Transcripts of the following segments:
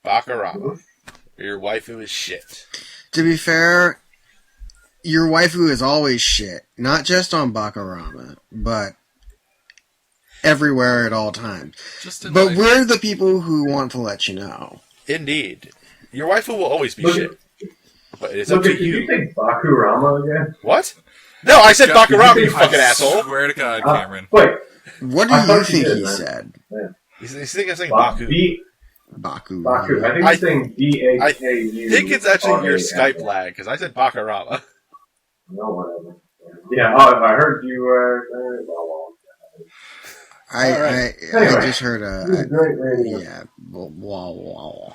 Bakarama. Your waifu is shit. To be fair, your waifu is always shit. Not just on Bakarama, but everywhere at all times. But we're the people who want to let you know. Indeed. Your waifu will always be shit. But it's up to you. Did you say Bakurama again? What? No, I said Bakarama, you fucking asshole. I swear to God, Cameron. Wait. What do you think he said? Yeah. He's thinking I'm saying Baku. Baku. I think he's saying B-A-K-U. I think it's actually your Skype lag, because I said Bakarama. No, whatever. Yeah, if I heard you, I just heard great radio. yeah, blah, blah, blah.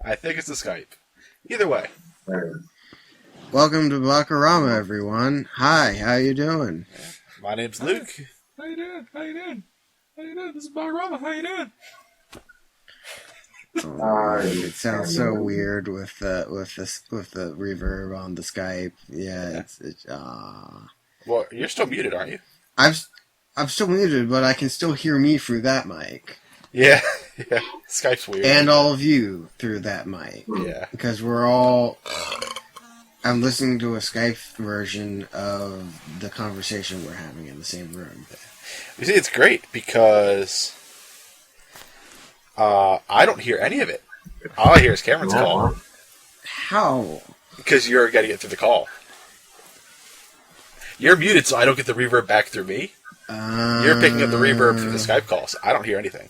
I think it's the Skype. Either way. Welcome to Bakarama, everyone. Hi, how you doing? My name's Luke. How you doing? This is Bakarama. How you doing? It sounds so weird with the reverb on the Skype. Yeah. It's Well, you're still muted, aren't you? I'm still muted, but I can still hear me through that mic. Yeah. Skype's weird. And all of you through that mic. Yeah. Because we're all... I'm listening to a Skype version of the conversation we're having in the same room. You see, it's great because I don't hear any of it. All I hear is Cameron's call. How? Because you're getting it through the call. You're muted, so I don't get the reverb back through me. You're picking up the reverb through the Skype call, so I don't hear anything.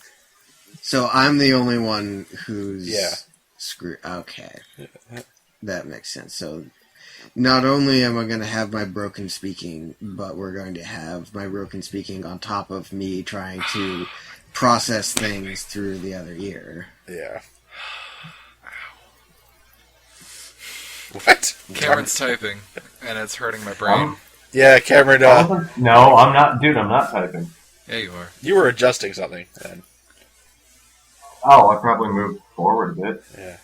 So I'm the only one who's... Yeah. Screwed. Okay. That makes sense. So... Not only am I going to have my broken speaking, but we're going to have my broken speaking on top of me trying to process things through the other ear. Yeah. What? Cameron's typing, and it's hurting my brain. Yeah, Cameron, No, I'm not. Dude, I'm not typing. Yeah, you are. you were adjusting something then. Oh, I probably moved forward a bit. Yeah.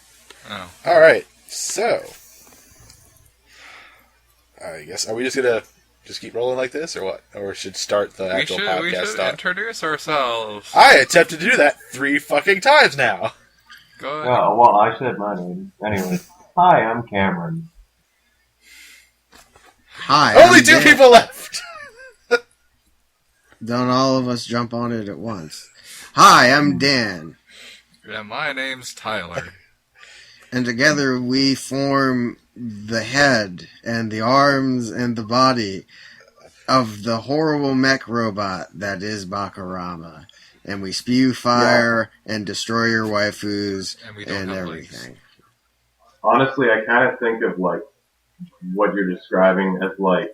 Oh. Alright, so... I guess, are we just gonna just keep rolling like this, or what? Or should start the actual podcast We should stuff? introduce ourselves. I attempted to do that 3 fucking times now! Go ahead. Oh, well, I said my name. Anyway. Hi, I'm Cameron. Hi. Only I'm 2 Dan. people left! Don't all of us jump on it at once. Hi, I'm Dan. Yeah, my name's Tyler. And together we form the head and the arms and the body of the horrible mech robot that is Bakarama. And we spew fire and destroy your waifus and everything. Honestly, I kind of think of, like, what you're describing as, like,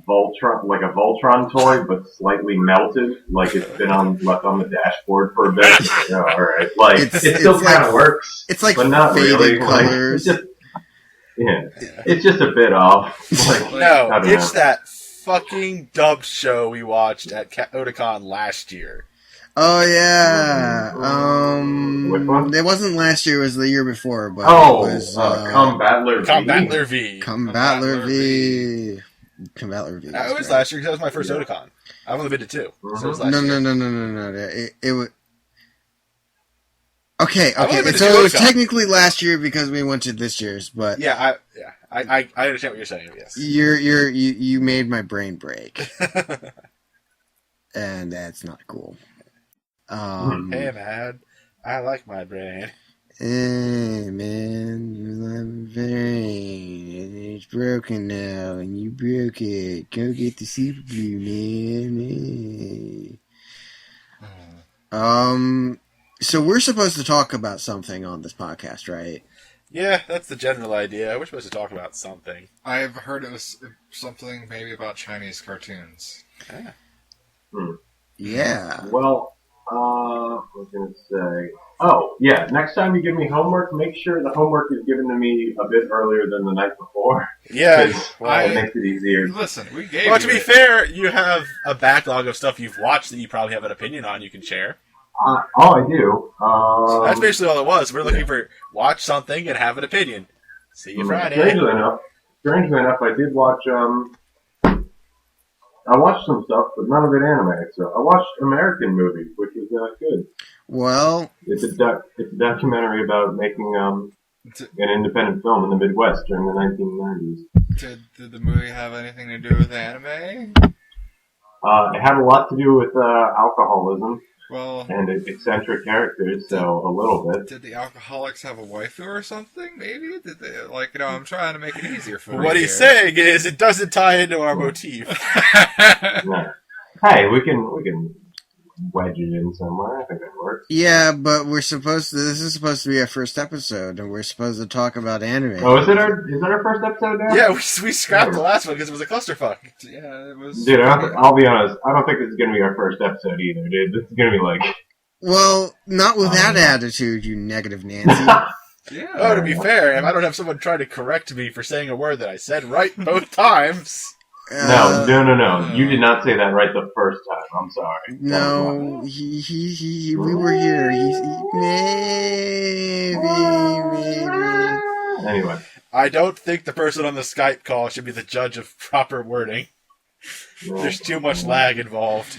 Voltron, like a Voltron toy, but slightly melted, like it's been left on the dashboard for a bit. Yeah, all right, like it still kind of works. It's like but not faded really. colors. Like, it's just a bit off. Like, No, it's that fucking dub show we watched at Otakon last year. Oh yeah. Which one? It wasn't last year; it was the year before. But oh, it was Combattler V. Combattler V. Combattler V. Combattler V. It was last year because that was my first Otakon. I've only been to 2. So it was last year. No. It was. Okay. I've only been to So 2 it was Otakon. technically last year because we went to this year's, but Yeah, I understand what you're saying. Yes. you made my brain break, and that's not cool. Hey man, I like my brain. Hey man, you love my brain. It's broken now, and you broke it. Go get the super glue, man. So we're supposed to talk about something on this podcast, right? Yeah, that's the general idea. We're supposed to talk about something. I've heard it was something maybe about Chinese cartoons. Yeah. Yeah. Well, I was going to say... Oh, yeah, next time you give me homework, make sure the homework is given to me a bit earlier than the night before. Yeah. It makes it easier. Listen, we gave Well, you to be fair, you have a backlog of stuff you've watched that you probably have an opinion on you can share. I do. So that's basically all it was. We're looking for watch something and have an opinion. See you Friday. Strangely enough, I did watch I watched some stuff, but none of it anime. So I watched American movies, which is good. Well, It's a documentary about making an independent film in the Midwest during the 1990s. Did the movie have anything to do with anime? It had a lot to do with alcoholism Well, and eccentric characters, so a little bit. did the alcoholics have a waifu or something? Maybe? Did they, I'm trying to make it easier for you. What he's saying is it doesn't tie into our motif. Yeah. Hey, we can wedge it in somewhere. I think that works. yeah, but this is supposed to be our first episode, and we're supposed to talk about anime. Oh, is that our first episode now? Yeah, we scrapped the last one because it was a clusterfuck. Yeah, it was... Dude, I'll be honest. I don't think this is going to be our first episode either, dude. This is going to be like... Well, not with that attitude, you negative Nancy. Yeah. Oh, to be fair, if I don't have someone trying to correct me for saying a word that I said right both times... No. You did not say that right the first time. I'm sorry. No, we were here. Maybe. Anyway. I don't think the person on the Skype call should be the judge of proper wording. There's too much lag involved.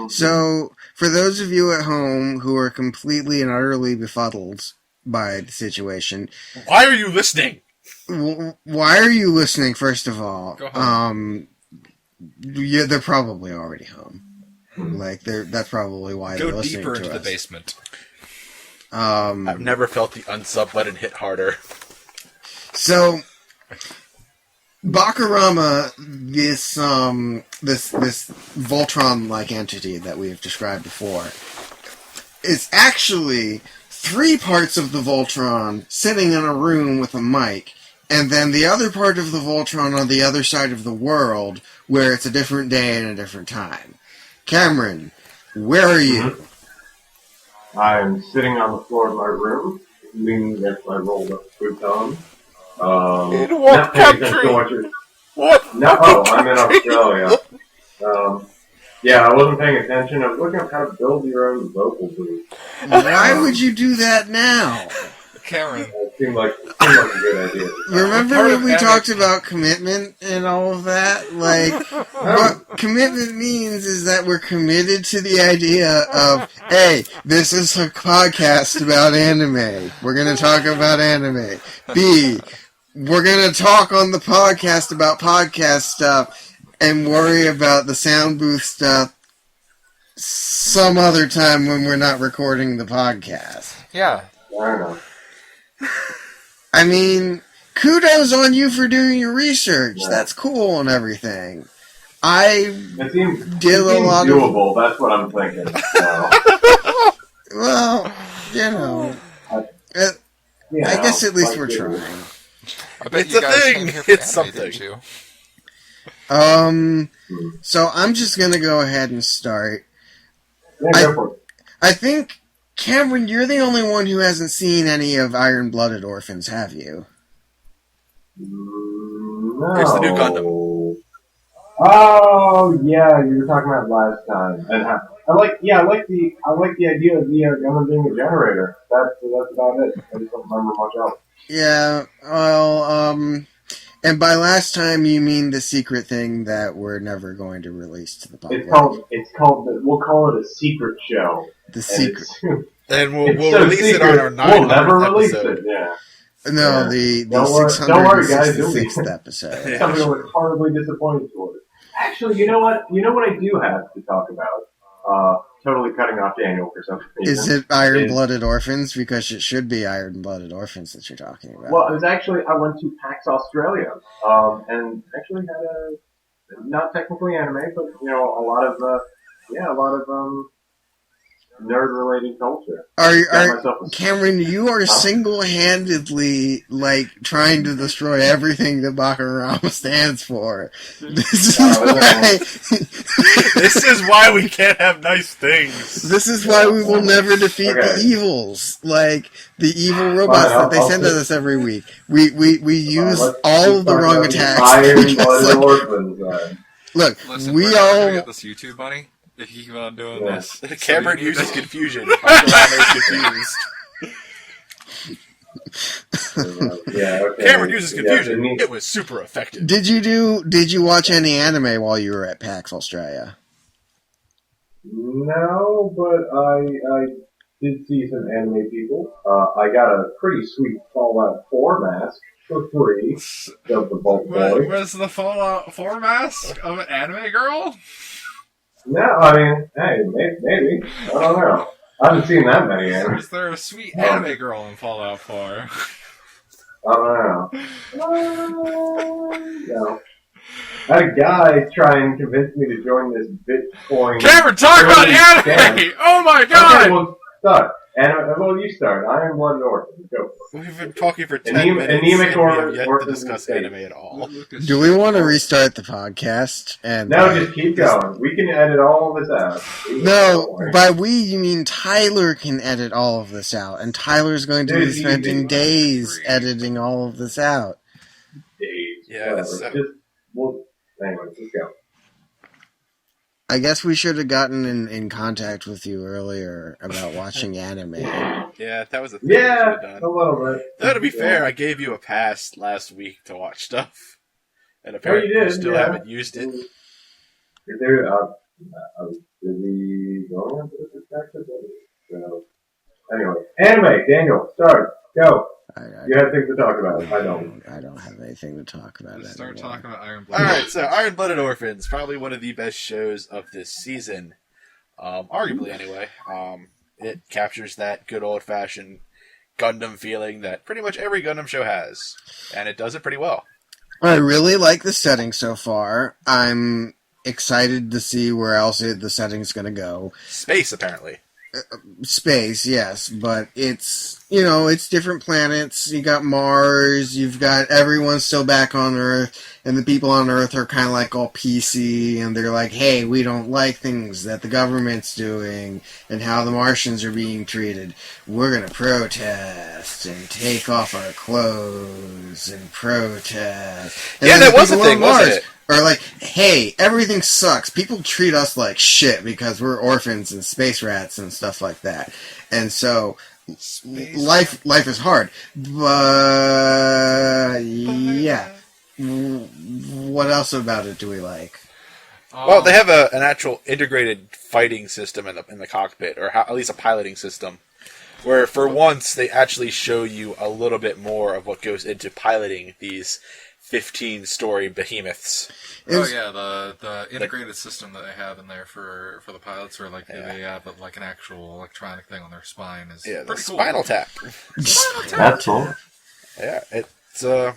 So, for those of you at home who are completely and utterly befuddled by the situation, Why are you listening? why are you listening, first of all? Go home. Yeah, they're probably already home. That's probably why they're Go listening deeper to into the us. basement. I've never felt the unsub button hit harder. So, Bakarama, this Voltron-like entity that we have described before, is actually 3 parts of the Voltron sitting in a room with a mic, and then the other part of the Voltron on the other side of the world, where it's a different day and a different time. Cameron, where are you? I'm sitting on the floor of my room, leaning against my rolled up futon. In what country? What? No, I'm in Australia. Yeah, I wasn't paying attention. I was looking up how to build your own vocal booth. Why would you do that now? Cameron. It seemed like a good idea. Remember when we talked about commitment and all of that? What commitment means is that we're committed to the idea of, hey, this is a podcast about anime. We're going to talk about anime. B, we're going to talk on the podcast about podcast stuff and worry about the sound booth stuff some other time when we're not recording the podcast. Yeah. I don't know. I mean, kudos on you for doing your research. Yeah. That's cool and everything. I It seems lot doable. That's what I'm thinking. Well, I guess at least we're trying. I bet It's you a guys thing. came here for It's anime, something. didn't you? So I'm just gonna go ahead and start. Yeah, go for it. I think, Cameron, you're the only one who hasn't seen any of Iron-Blooded Orphans, have you? No. Here's the new Gundam. Oh yeah, you were talking about last time. And I like the idea of the Gundam being a generator. That's about it. I just don't remember much else. Yeah, well, and by last time you mean the secret thing that we're never going to release to the public. We'll call it a secret show. The secret. And we'll It's so release it on our secret, we'll never 900th release episode. it. Yeah. No, the Don't worry, guys, you'll be 666th episode. Yeah. Something I was horribly disappointed towards. Actually, you know what? You know what I do have to talk about? Totally cutting off Daniel for some reason. Is it Iron-Blooded Orphans? Because it should be Iron-Blooded Orphans that you're talking about. Well, it was actually, I went to PAX Australia, and actually had not technically anime, but, a lot of nerd-related culture. Cameron, you are single-handedly, trying to destroy everything that Bakarama stands for. This This is why we can't have nice things. This is why we will never defeat the evils, the evil robots that they send to us every week. We use all of the wrong attacks. Iron-Blooded Orphans, Look, Listen, we we're not gonna all... get this YouTube money if you keep on doing this. Cameron So you need uses to- confusion. Bakarama is confused. Yeah, okay. Cameron uses Yeah, confusion. it It was super effective. Did you watch any anime while you were at PAX Australia? No, but I did see some anime people. I got a pretty sweet Fallout 4 mask for free. Of the Bolt Boy. Was the Fallout 4 mask of an anime girl? No, I mean, hey, maybe. I don't know. I haven't seen that many anime. Is there a sweet anime girl in Fallout 4? I don't know. No. I had a guy try and convince me to join this Bitcoin. Cameron, talk about scam. anime! Oh my god! Okay, well, start. Well, you start. Iron Blooded Orphan. Go for it. We've been talking for 10 Anemic minutes and we or- have yet or- to discuss anime at all. Do we want to restart the podcast? And No, just keep going. We can edit all of this out. No, by we you mean Tyler can edit all of this out, and Tyler's going to be Dude, spending days editing all of this out. Days. Yeah, Whatever. Anyway, just go. I guess we should have gotten in contact with you earlier about watching anime. Yeah, that was a thing we should Yeah, have done. a little bit. Though, to be Yeah. fair, I gave you a pass last week to watch stuff. And apparently you you did, still yeah. haven't used it. There, I was busy going into the perspective. So, anyway, anime. Daniel, start. Go. You have things to talk about. I don't. I don't have anything to talk about. Let's start anymore. talking about Iron Blood. Alright, so Iron Blooded Orphans, probably one of the best shows of this season. Arguably, anyway. It captures that good old-fashioned Gundam feeling that pretty much every Gundam show has. And it does it pretty well. I really like the setting so far. I'm excited to see where else the setting's going to go. Space, apparently. Space, yes, but it's, it's different planets. You got Mars, you've got everyone still back on Earth, and the people on Earth are kind of like all PC, and they're like, hey, we don't like things that the government's doing, and how the Martians are being treated. We're gonna protest, and take off our clothes, and protest. And Yeah, then that was the people thing, on wasn't Mars it? are like, hey, everything sucks. People treat us like shit because we're orphans and space rats and stuff like that. And so, life is hard. But, yeah. What else about it do we like? Well, they have an actual integrated fighting system in the cockpit, or at least a piloting system, where for once they actually show you a little bit more of what goes into piloting these 15-story behemoths. The integrated system that they have in there for the pilots, or like they have like an actual electronic thing on their spine is Yeah, the pretty cool. Spinal Tap. That's cool. Yeah, it's The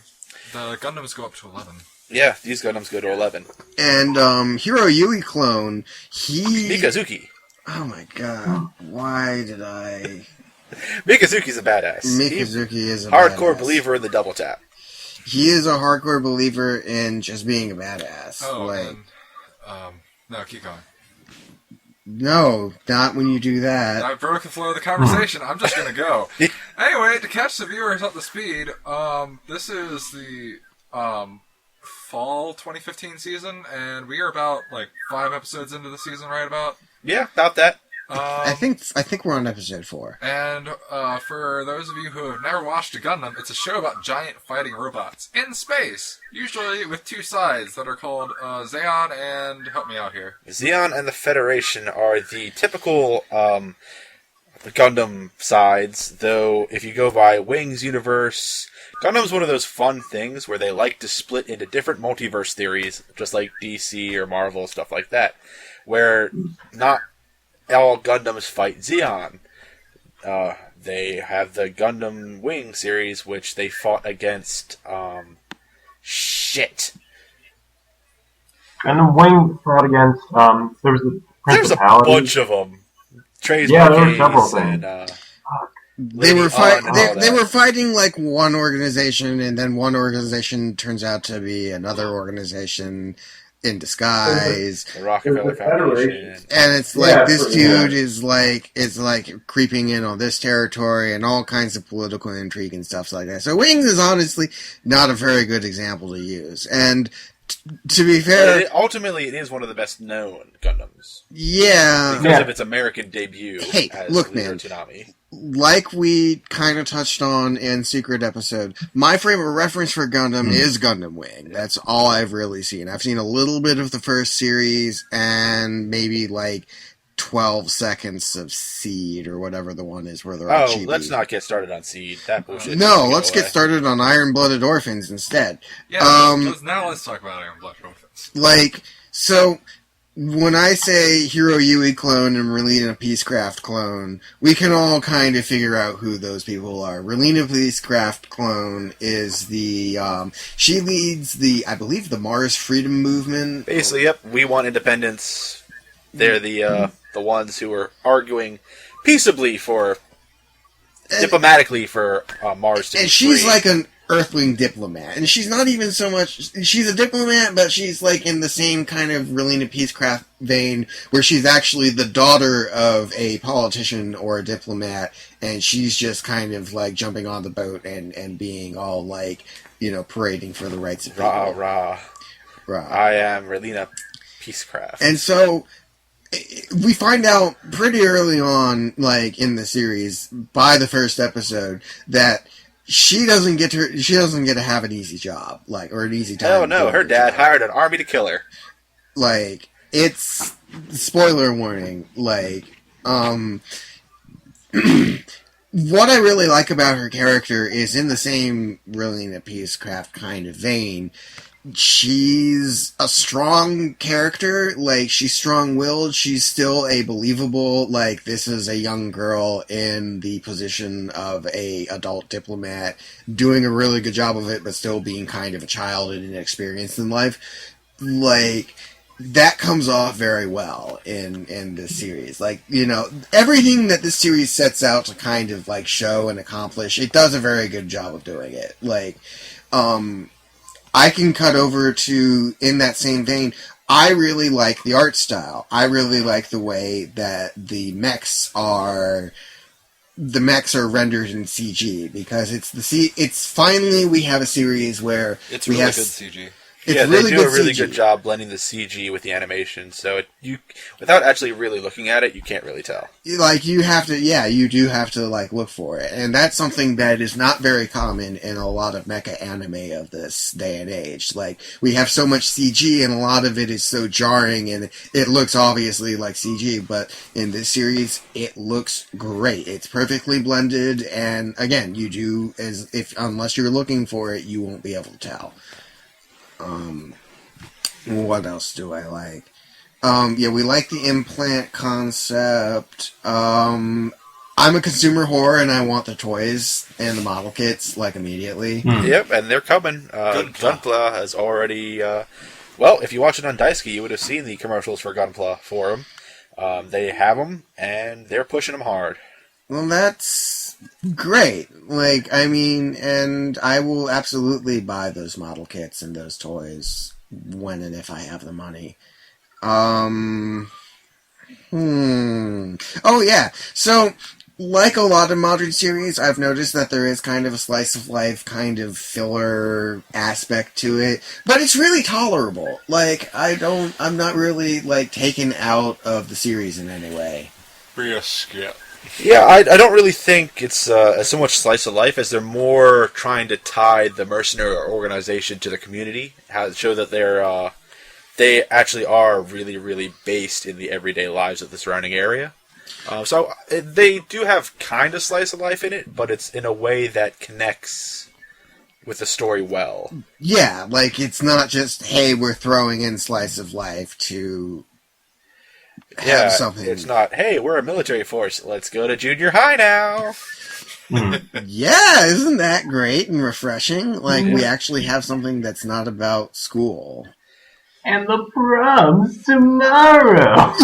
Gundams go up to 11. yeah, these Gundams go to 11. And, Hiro Yui clone, he... Mikazuki. Oh my god, why did I... Mikazuki's a badass. Mikazuki is a Hardcore badass. believer in the double tap. He is a hardcore believer in just being a badass. Oh, like, and, no, keep going. no, not when you do that. I broke the flow of the conversation. I'm just gonna go. Anyway, to catch the viewers up to speed, this is the fall 2015 season, and we are about like 5 episodes into the season, right about. Yeah, about that. I think we're on episode 4. And for those of you who have never watched a Gundam, it's a show about giant fighting robots in space, usually with 2 sides that are called Zeon and, help me out here. Zeon and the Federation are the typical Gundam sides, though if you go by Wings Universe, Gundam's one of those fun things where they like to split into different multiverse theories, just like DC or Marvel, stuff like that, where not all Gundams fight Zeon. They have the Gundam Wing series, which they fought against, Gundam Wing fought against, there was the There's a Principality. bunch of them. Trey's Yeah, there were several and, things. They Lady were On and all they that. were fighting like one organization, and then one organization turns out to be another organization in disguise. The Rockefeller There's the Federation. Foundation. And it's like Yeah, this pretty much. dude is like creeping in on this territory and all kinds of political intrigue and stuff like that. So Wings is honestly not a very good example to use. And to be fair, But ultimately, it is one of the best known Gundams yeah. because Yeah. of its American debut. Hey, as look, Leader man. Tsunami. like we kind of touched on in Secret Episode, my frame of reference for Gundam is Gundam Wing. That's all I've really seen. I've seen a little bit of the first series and maybe like 12 seconds of Seed or whatever the one is where they're on Chibi. Let's not get started on Seed. That bullshit. No, let's get started on Iron Blooded Orphans instead. Yeah, now let's talk about Iron Blooded Orphans. Like, so when I say Hiro Yui clone and Relina Peacecraft clone, we can all kind of figure out who those people are. Relina Peacecraft clone is the, she leads I believe the Mars Freedom Movement. Basically, yep, we want independence. They're the ones who are arguing peaceably diplomatically for Mars to be free. And she's like an Earthling diplomat, and she's not even so much. She's a diplomat, but she's like in the same kind of Relina Peacecraft vein, where she's actually the daughter of a politician or a diplomat, and she's just kind of like jumping on the boat and being all like, parading for the rights of people. Rah. I am Relina Peacecraft. And so we find out pretty early on, like in the series, by the first episode, that she doesn't get to have an easy job, like, or an easy time. Oh no, her dad hired an army to kill her. Like, it's spoiler warning. Like, what I really like about her character is in the same Relina Peacecraft kind of vein. She's a strong character, like, she's strong-willed, she's still a believable, like, this is a young girl in the position of a adult diplomat, doing a really good job of it, but still being kind of a child and inexperienced in life. Like, that comes off very well in this series. Like, everything that this series sets out to kind of, like, show and accomplish, it does a very good job of doing it. Like, I can cut over to, in that same vein, I really like the art style. I really like the way that the mechs are rendered in CG, because it's finally we have a series where it's really good CG. Yeah, they do a really good job blending the CG with the animation, so without actually really looking at it, you can't really tell. Like, you do have to, like, look for it, and that's something that is not very common in a lot of mecha anime of this day and age. Like, we have so much CG, and a lot of it is so jarring, and it looks obviously like CG, but in this series, it looks great. It's perfectly blended, and again, unless you're looking for it, you won't be able to tell. What else do I like? We like the implant concept. I'm a consumer whore, and I want the toys and the model kits, like, immediately. Yep, and they're coming. Gunpla has already, if you watch it on Daisuke, you would have seen the commercials for Gunpla for them. They have them, and they're pushing them hard. Well, that's great. Like, I mean, and I will absolutely buy those model kits and those toys when and if I have the money. Oh, yeah. So, like a lot of modern series, I've noticed that there is kind of a slice of life kind of filler aspect to it, but it's really tolerable. Like, I'm not really, like, taken out of the series in any way. Skip. Yeah, I don't really think it's so much slice of life as they're more trying to tie the mercenary organization to the community, show that they actually are really, really based in the everyday lives of the surrounding area. So they do have kind of slice of life in it, but it's in a way that connects with the story well. Yeah, like, it's not just, hey, we're throwing in slice of life to have something. It's not, hey, we're a military force, let's go to junior high now. Yeah, isn't that great and refreshing? Like, we actually have something that's not about school. And the prom's tomorrow.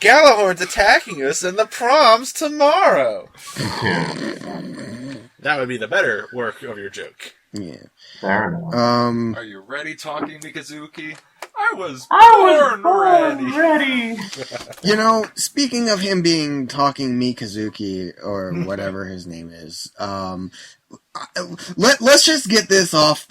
Galahorn's attacking us and the prom's tomorrow. That would be the better work of your joke. Yeah. Fair enough. Are you ready, Talking Mikazuki? I was born ready. Speaking of him being Talking Mikazuki, or whatever his name is, let's just get this off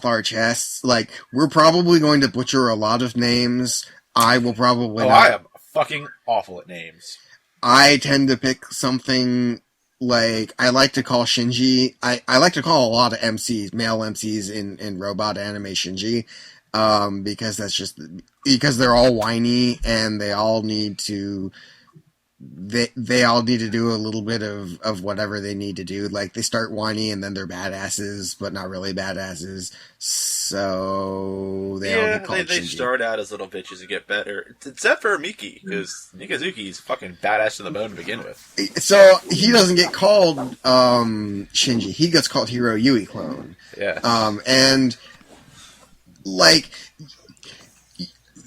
our chests. Like, we're probably going to butcher a lot of names. I will probably not. I am fucking awful at names. I tend to pick something like, I like to call Shinji, I like to call a lot of MCs, male MCs in robot anime Shinji, because they're all whiny and they all need to do a little bit of whatever they need to do. Like, they start whiny and then they're badasses, but not really badasses. So they all get called they Shinji. start out as little bitches and get better. Except for Miki, because Mikazuki's fucking badass to the bone to begin with. So he doesn't get called Shinji. He gets called Hiro Yui Clone. Yeah. And like,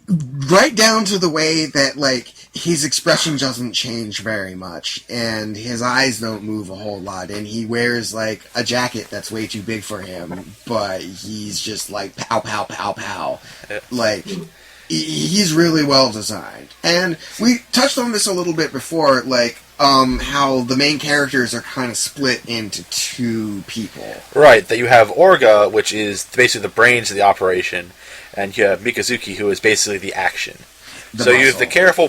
right down to the way that, like, his expression doesn't change very much, and his eyes don't move a whole lot, and he wears, like, a jacket that's way too big for him, but he's just like, pow, pow, pow, pow. Like, he's really well designed. And we touched on this a little bit before, like, how the main characters are kind of split into two people. Right, that you have Orga, which is basically the brains of the operation, and you have Mikazuki, who is basically the action. So you have the careful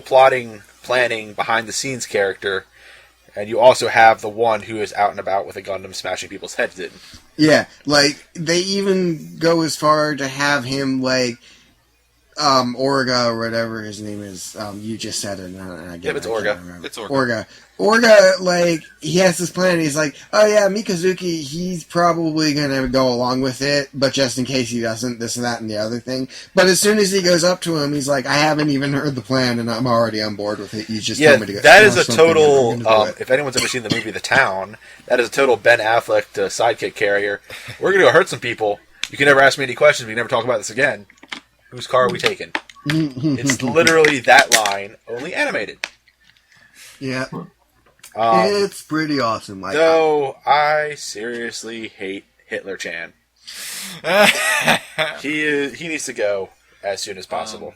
plotting, planning, behind the scenes character, and you also have the one who is out and about with a Gundam smashing people's heads in. Yeah, like, they even go as far to have him, like, Orga, or whatever his name is. You just said it. It's Orga. It's Orga. Orga, like, he has this plan, and he's like, oh yeah, Mikazuki, he's probably gonna go along with it, but just in case he doesn't, this and that and the other thing. But as soon as he goes up to him, he's like, I haven't even heard the plan, and I'm already on board with it. You just told me to go. That is a total, if anyone's ever seen the movie The Town, that is a total Ben Affleck to sidekick carrier. We're gonna go hurt some people. You can never ask me any questions, we can never talk about this again. Whose car are we taking? It's literally that line, only animated. Yeah. It's pretty awesome. I seriously hate Hitler-chan. He needs to go as soon as possible.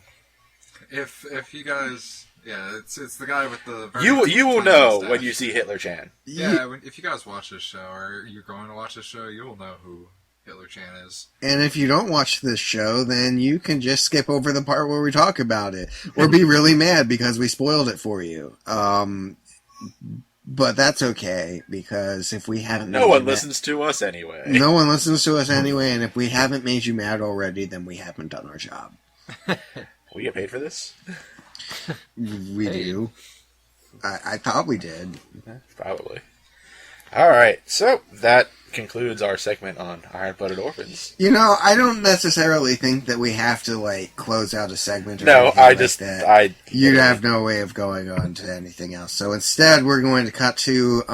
If you guys, it's the guy with the. You will know when you see Hitler-chan. Yeah, if you guys watch this show, or you're going to watch this show, you will know who Hitler-chan is. And if you don't watch this show, then you can just skip over the part where we talk about it, or be really mad because we spoiled it for you. But that's okay, because if we haven't... No one listens to us anyway. No one listens to us anyway, and if we haven't made you mad already, then we haven't done our job. We get paid for this? We do. I thought we did. Probably. Alright, so that concludes our segment on Iron-Blooded Orphans. You know, I don't necessarily think that we have to, like, close out a segment or anything like that. You'd have no way of going on to anything else. So instead, we're going to cut to,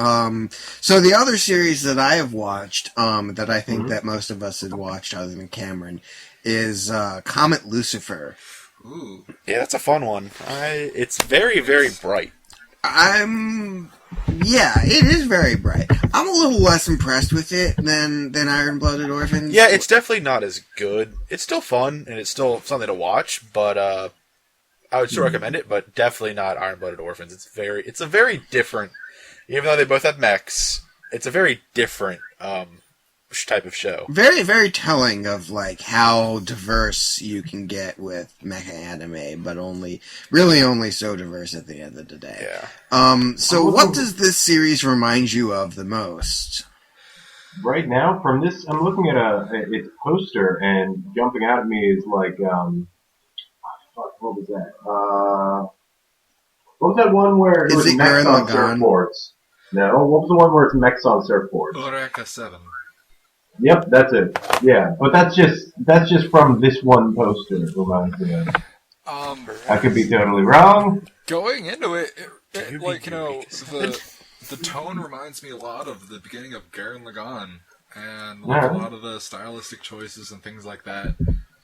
so the other series that I have watched, that I think that most of us had watched other than Cameron, is, Comet Lucifer. Ooh. Yeah, that's a fun one. It's very, very bright. Yeah, it is very bright. I'm a little less impressed with it than Iron-Blooded Orphans. Yeah, it's definitely not as good. It's still fun, and it's still something to watch, but I would still recommend it, but definitely not Iron-Blooded Orphans. It's a very different, even though they both have mechs, it's a very different type of show. Very, very telling of, like, how diverse you can get with mecha anime, but only so diverse at the end of the day. Yeah. So what does this series remind you of the most? Right now, from this, I'm looking at its poster, and jumping out at me is like, what was that? What was that one where it was mechs on surfboards? No, what was the one where it's mechs on surfboards? Eureka 7. Yep, that's it. Yeah, but that's just from this one poster. It reminds me of. I could be totally wrong. Going into it, like, you know, the tone reminds me a lot of the beginning of Gurren Lagann, and like, a lot of the stylistic choices and things like that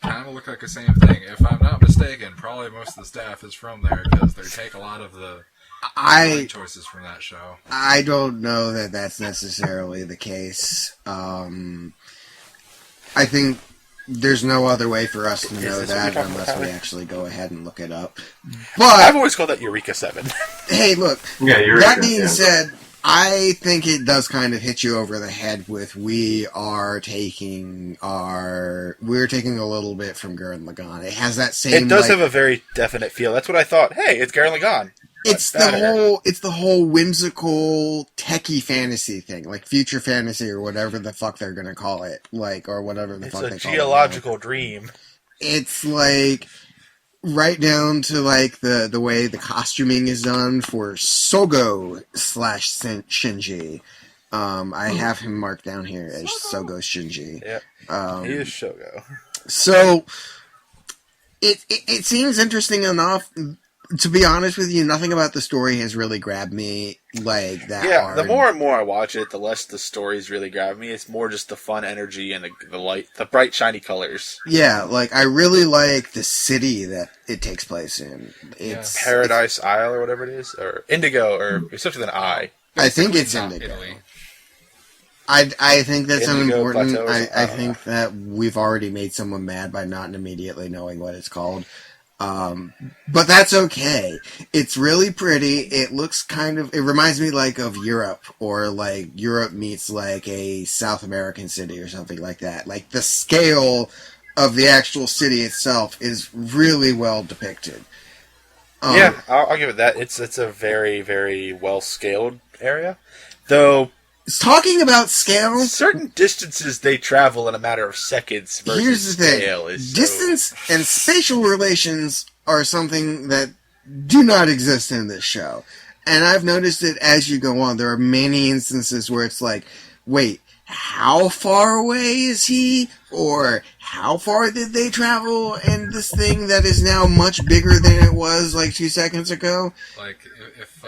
kind of look like the same thing. If I'm not mistaken, probably most of the staff is from there because they take a lot of the choices from that show. I don't know that that's necessarily the case. I think there's no other way for us to know that unless we actually go ahead and look it up. But I've always called that Eureka 7. Hey, look. Yeah, Eureka, that being said, I think it does kind of hit you over the head with we're taking a little bit from Gurren Lagann. It has that same. It does have a very definite feel. That's what I thought. Hey, it's Gurren Lagann. It's the whole whimsical techie fantasy thing, like future fantasy or whatever the fuck they're gonna call it, like or whatever the fuck they call it. It's a geological dream. It's like right down to like the way the costuming is done for Sogo / Shinji. I have him marked down here as Sogo Shinji. Yeah, he is Shogo. So it seems interesting enough. To be honest with you, nothing about the story has really grabbed me like that. Yeah, hard. the more and more I watch it, the less the stories really grab me. It's more just the fun energy and the light, the bright, shiny colors. Yeah, like I really like the city that it takes place in. It's Paradise Isle or whatever it is, or Indigo, or it's such with an I. I think it's Indigo. Italy. I think that's Indigo unimportant. Plateau, I think that we've already made someone mad by not immediately knowing what it's called. But that's okay. It's really pretty. It looks it reminds me like of Europe, or like Europe meets like a South American city or something like that. Like the scale of the actual city itself is really well depicted. Yeah, I'll give it that. It's a very, very well scaled area, though. Talking about scale, certain distances they travel in a matter of seconds versus here's the scale thing. is Distance and spatial relations are something that do not exist in this show. And I've noticed it as you go on. There are many instances where it's like, wait, how far away is he? Or how far did they travel in this thing that is now much bigger than it was like 2 seconds ago? Like, if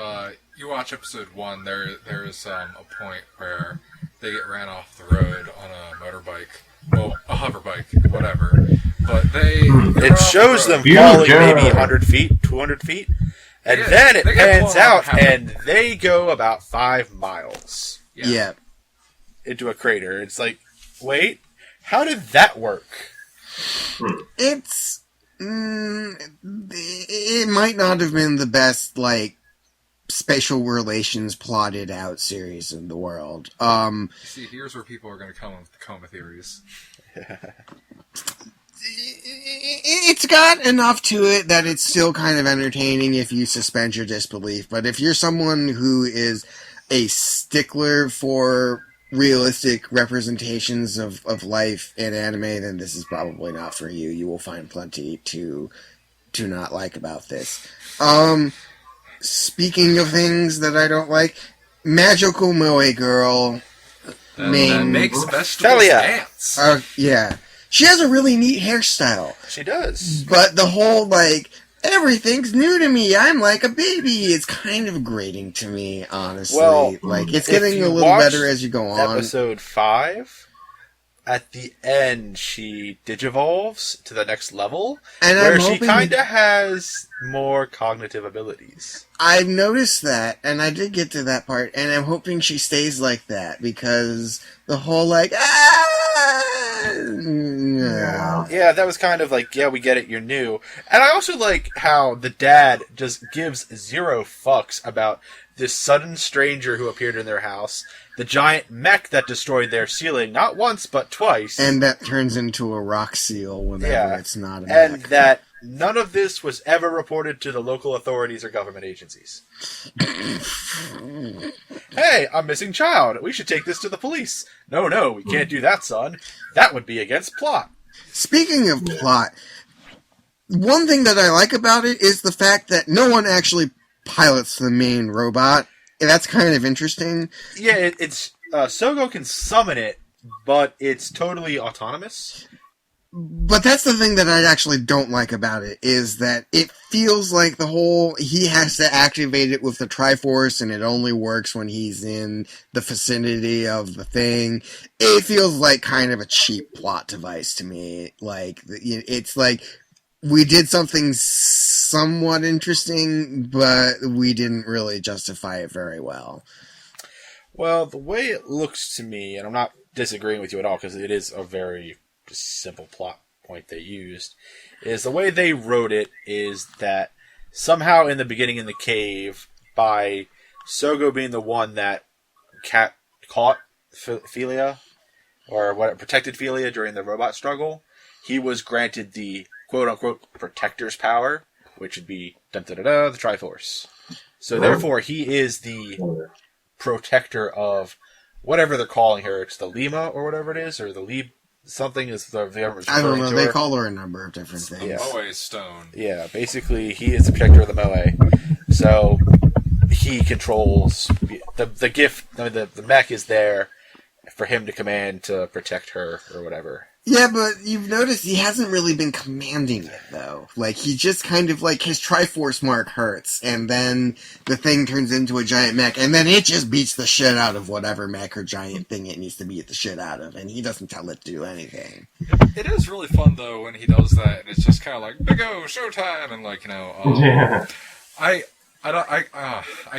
you watch episode 1, there's a point where they get ran off the road on a motorbike, well, a hoverbike, whatever. But it shows them falling maybe 100 feet, 200 feet, and then it pans out, and they go about 5 miles. Yeah. Into a crater. It's like, wait, how did that work? It might not have been the best, like, spatial relations plotted out series in the world. See, here's where people are going to come with the coma theories. It's got enough to it that it's still kind of entertaining if you suspend your disbelief. But if you're someone who is a stickler for realistic representations of life in anime, then this is probably not for you. You will find plenty to not like about this. Speaking of things that I don't like, Magical Moe Girl. That makes vegetables dance. Yeah. She has a really neat hairstyle. She does. But the whole, like, everything's new to me. I'm like a baby. It's kind of grating to me, honestly. Well, like, it's getting a little better as you go on. Episode 5, at the end, she digivolves to the next level, and where she kind of has more cognitive abilities. I've noticed that, and I did get to that part, and I'm hoping she stays like that, because the whole, like, Yeah, that was kind of like, yeah, we get it, you're new. And I also like how the dad just gives 0 fucks about this sudden stranger who appeared in their house, the giant mech that destroyed their ceiling, not once, but twice. And that turns into a rock seal whenever it's not a mech. And that none of this was ever reported to the local authorities or government agencies. Hey, a missing child. We should take this to the police. No, we can't do that, son. That would be against plot. Speaking of plot, one thing that I like about it is the fact that no one actually pilots the main robot. That's kind of interesting. Yeah, it's Sogo can summon it, but it's totally autonomous. But that's the thing that I actually don't like about it, is that it feels like he has to activate it with the Triforce, and it only works when he's in the vicinity of the thing. It feels like kind of a cheap plot device to me. Like, it's like, we did something somewhat interesting, but we didn't really justify it very well. Well, the way it looks to me, and I'm not disagreeing with you at all, because it is a very simple plot point they used, is the way they wrote it is that somehow in the beginning in the cave, by Sogo being the one that caught Philia, or what protected Philia during the robot struggle, he was granted the quote-unquote protector's power, which would be the Triforce. So therefore, he is the protector of whatever they're calling her. It's the Lima or whatever it is, or the Lib something is the government's I don't referring know. to They her. call her a number of different things. Yeah. Moe Stone. Yeah, basically, he is the protector of the Moe. So he controls the gift. I mean, the mech is there for him to command to protect her or whatever. Yeah, but you've noticed he hasn't really been commanding it, though. Like, he just kind of, like, his Triforce mark hurts, and then the thing turns into a giant mech, and then it just beats the shit out of whatever mech or giant thing it needs to beat the shit out of, and he doesn't tell it to do anything. It is really fun, though, when he does that, and it's just kind of like, big O, showtime, and, like, Yeah. I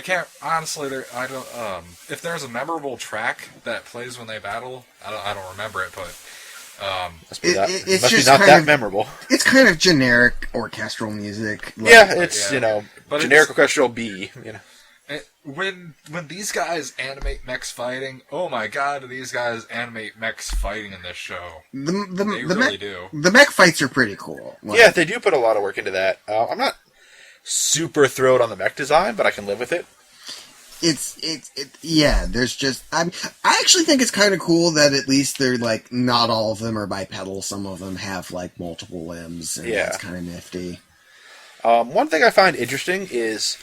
can't, honestly, if there's a memorable track that plays when they battle, I don't remember it, but... Must be It's must be just not kind that of- memorable. It's kind of generic orchestral music. Like, Yeah, it's yeah. But generic it's- orchestral B. When these guys animate mechs fighting, oh my god, do these guys animate mechs fighting in this show? The They really really do. The mech fights are pretty cool. Like, Yeah, they do put a lot of work into that. I'm not super thrilled on the mech design, but I can live with it. yeah, there's just, I actually think it's kind of cool that at least they're, like, not all of them are bipedal. Some of them have, like, multiple limbs, and Yeah. that's kind of nifty. One thing I find interesting is,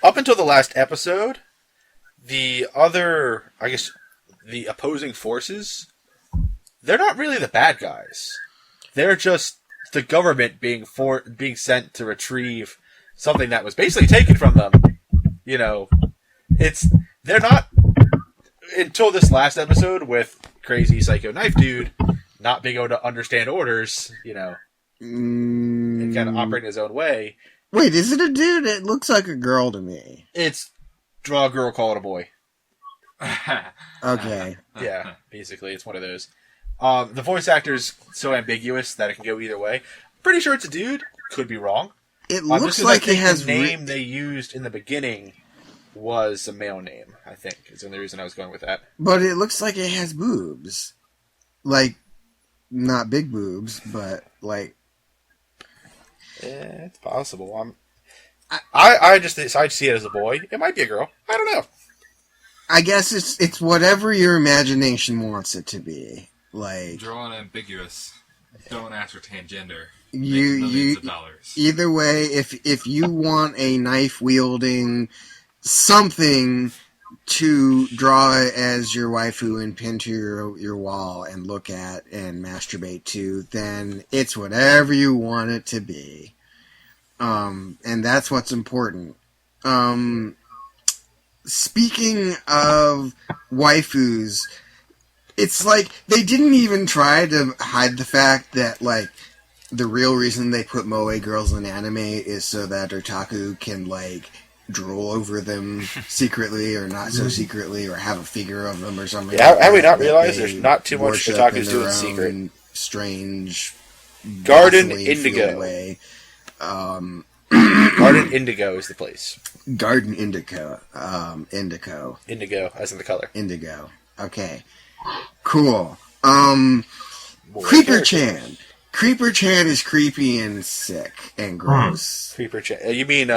up until the last episode, the opposing forces, they're not really the bad guys. They're just the government being sent to retrieve something that was basically taken from them. They're not, until this last episode with crazy psycho knife dude not being able to understand orders, and kind of operating his own way. Wait, is it a dude? It looks like a girl to me. It's draw a girl, call it a boy. Okay. Yeah, basically, it's one of those. The voice actor's so ambiguous that it can go either way. Pretty sure it's a dude. Could be wrong. It Just looks 'cause I like it think has... the name they used in the beginning was a male name, I think, is the only reason I was going with that. But it looks like it has boobs. Like, not big boobs, but, like... It's possible. I just decided to see it as a boy. It might be a girl. I don't know. I guess it's whatever your imagination wants it to be. Like, Drawn ambiguous. Don't ascertain gender. you Millions of dollars. either way, if you want a knife wielding something to draw as your waifu and pin to your wall and look at and masturbate to, then it's whatever you want it to be. And that's what's important. Speaking of waifus, it's like they didn't even try to hide the fact that, like, the real reason they put moe girls in anime is so that otaku can, like, drool over them secretly or not so secretly, or have a figure of them or something. Yeah, like have we that not realized they there's not too much worship otakus in do their in secret? own strange Garden baffling Indigo. field way. Garden Indigo is the place. Garden Indigo. Indigo, as in the color. Indigo. Okay. Cool. More Creeper character. Chan. Creeper Chan is creepy and sick and gross. Creeper Chan. You mean,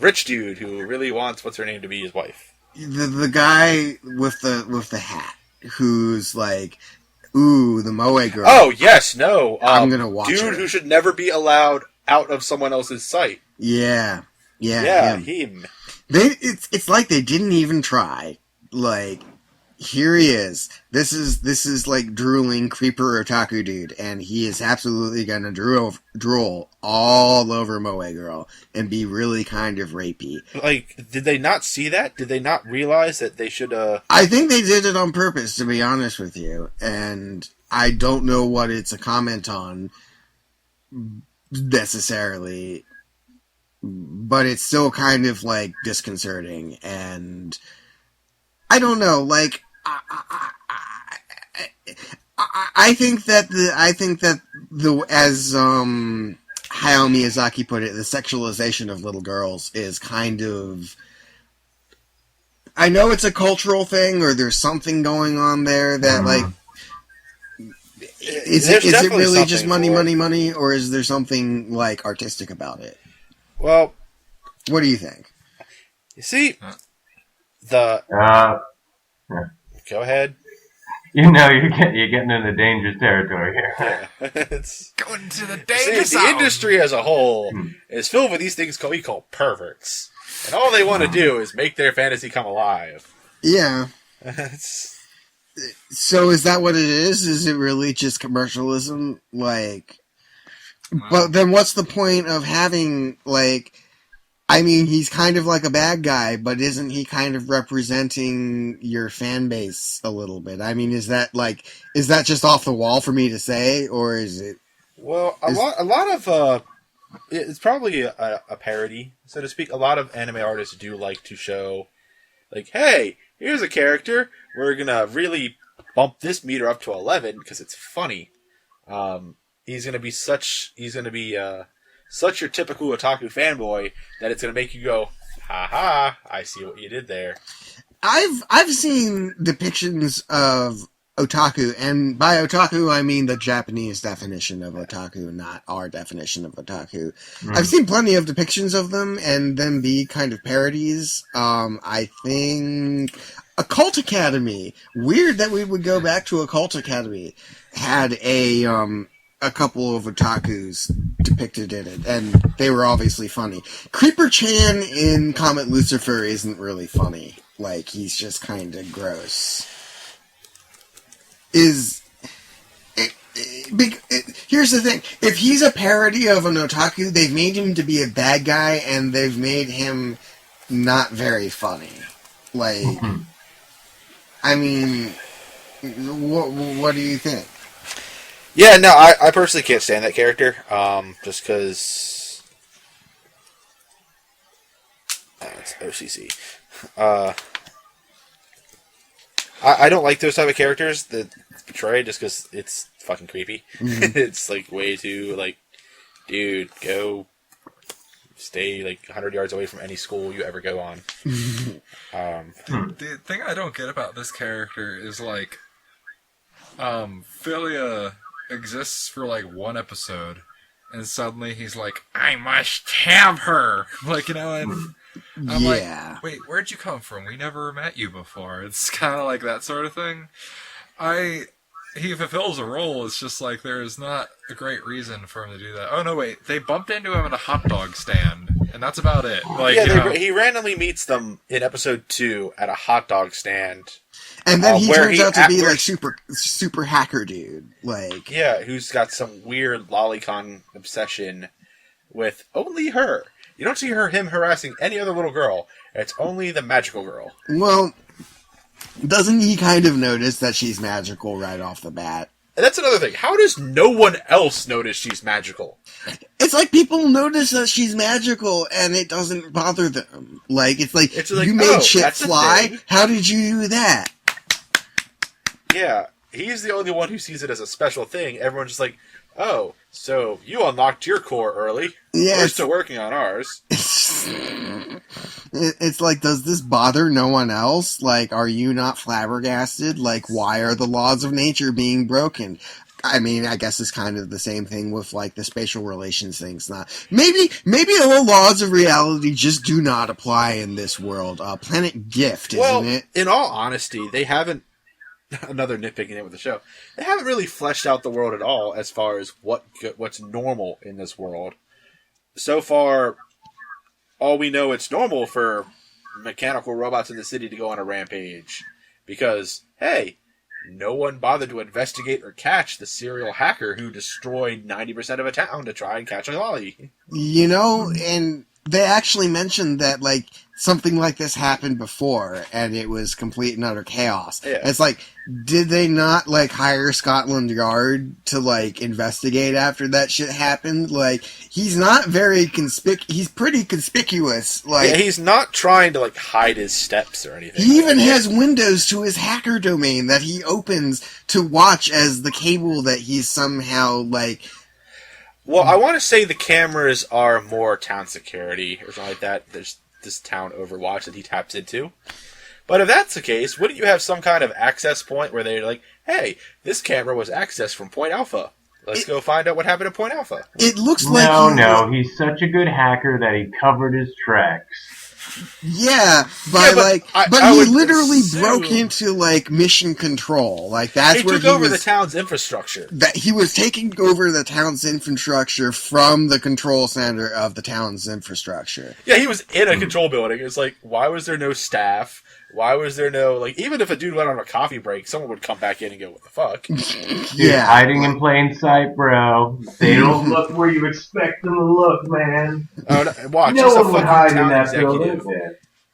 rich dude who really wants what's her name to be his wife. The guy with the hat who's like, ooh, the moe girl. Oh, yes, no. I'm gonna watch dude her. who should never be allowed out of someone else's sight. Yeah. Yeah, him. him. It's like they didn't even try. Like, here he is. This is like drooling creeper otaku dude, and he is absolutely gonna drool all over moe girl and be really kind of rapey. Like, did they not see that? Did they not realize that they should, I think they did it on purpose, to be honest with you, and I don't know what it's a comment on necessarily, but it's still kind of, like, disconcerting, and I don't know, like, I think that as Hayao Miyazaki put it, the sexualization of little girls is kind of I know it's a cultural thing, or there's something going on there that, like, is it really just money, or is there something, like, artistic about it? Well, what do you think? You see, Yeah. Go ahead. You know, you're getting into dangerous territory here. Yeah. It's going to the danger zone. The industry as a whole is filled with these things we call perverts. And all they want to do is make their fantasy come alive. Yeah. So is that what it is? Is it really just commercialism? Like, but then what's the point of having, like, I mean, he's kind of like a bad guy, but isn't he kind of representing your fan base a little bit? I mean, is that just off the wall for me to say, or is it? Well, a lot of it's probably a parody, so to speak. A lot of anime artists do like to show, like, hey, here's a character. We're gonna really bump this meter up to 11 because it's funny. He's gonna be such your typical otaku fanboy that it's gonna make you go, ha ha, I see what you did there. I've seen depictions of otaku, and by otaku I mean the Japanese definition of otaku, not our definition of otaku. I've seen plenty of depictions of them, and them be kind of parodies. I think Occult Academy, weird that we would go back to Occult Academy, had a couple of otakus depicted in it, and they were obviously funny. Creeper-chan in Comet Lucifer isn't really funny. Like, he's just kind of gross. Here's the thing. If he's a parody of an otaku, they've made him to be a bad guy, and they've made him not very funny. Like, I mean, what do you think? Yeah, no, I personally can't stand that character, just because it's OCC. I don't like those type of characters that portray just because it's fucking creepy. It's like way too, like, dude, go stay like 100 yards away from any school you ever go on. The thing I don't get about this character is, like, Philia exists for like one episode, and suddenly he's like, I must have her, like, you know, and I'm like, wait, where'd you come from? We never met you before. It's kind of like that sort of thing. He fulfills a role. It's just like there is not a great reason for him to do that. Oh no, wait, they bumped into him at a hot dog stand, and that's about it. Like, yeah, he randomly meets them in episode 2 at a hot dog stand. And then he turns out to be like super hacker dude, like, yeah, who's got some weird lolicon obsession with only her. You don't see him harassing any other little girl. It's only the magical girl. Well, doesn't he kind of notice that she's magical right off the bat? And that's another thing. How does no one else notice she's magical? It's like people notice that she's magical and it doesn't bother them. Like, it's like you made shit fly. How did you do that? Yeah, he's the only one who sees it as a special thing. Everyone's just like, oh, so you unlocked your core early. Yeah, we're still working on ours. It's like, does this bother no one else? Like, are you not flabbergasted? Like, why are the laws of nature being broken? I mean, I guess it's kind of the same thing with, like, the spatial relations things. Maybe the laws of reality just do not apply in this world. Planet Gift, isn't it? In all honesty, they haven't. Another nitpicking it with the show. They haven't really fleshed out the world at all as far as what's normal in this world. So far, all we know, it's normal for mechanical robots in the city to go on a rampage. Because, hey, no one bothered to investigate or catch the serial hacker who destroyed 90% of a town to try and catch a lolly. You know, and they actually mentioned that, like, something like this happened before, and it was complete and utter chaos. Yeah. It's like, did they not, like, hire Scotland Yard to, like, investigate after that shit happened? Like, he's not very he's pretty conspicuous. Like, yeah, he's not trying to, like, hide his steps or anything. He even has windows to his hacker domain that he opens to watch as the cable that he's somehow, like... Well, I want to say the cameras are more town security or something like that. There's this town Overwatch that he taps into. But if that's the case, wouldn't you have some kind of access point where they're like, hey, this camera was accessed from Point Alpha. Let's go find out what happened at Point Alpha. It looks like he's such a good hacker that he covered his tracks. Yeah, but he literally broke into like mission control. Like that's where he took over the town's infrastructure. That he was taking over the town's infrastructure from the control center of the town's infrastructure. Yeah, he was in a control building. It's like, why was there no staff? Why was there no, like, even if a dude went on a coffee break, someone would come back in and go, what the fuck? Dude, hiding in plain sight, bro. They don't look where you expect them to look, man. Oh, no, watch, no he's a one would fucking hide in town that executive. building. Yeah.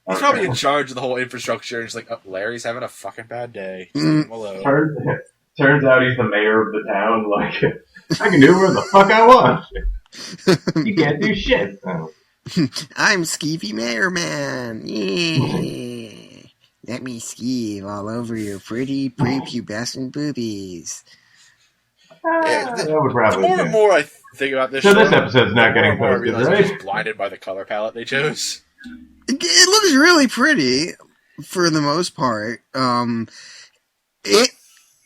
He's probably in charge of the whole infrastructure, and he's like, oh, Larry's having a fucking bad day. Leave him alone. Turns out he's the mayor of the town. Like, I can do whatever the fuck I want. You can't do shit. I'm Skeevy Mayor Man. Yeah. Let me skeeve all over your pretty prepubescent boobies. The more and more I think about this show, this episode's not getting posted, right? I was blinded by the color palette they chose. It looks really pretty for the most part. It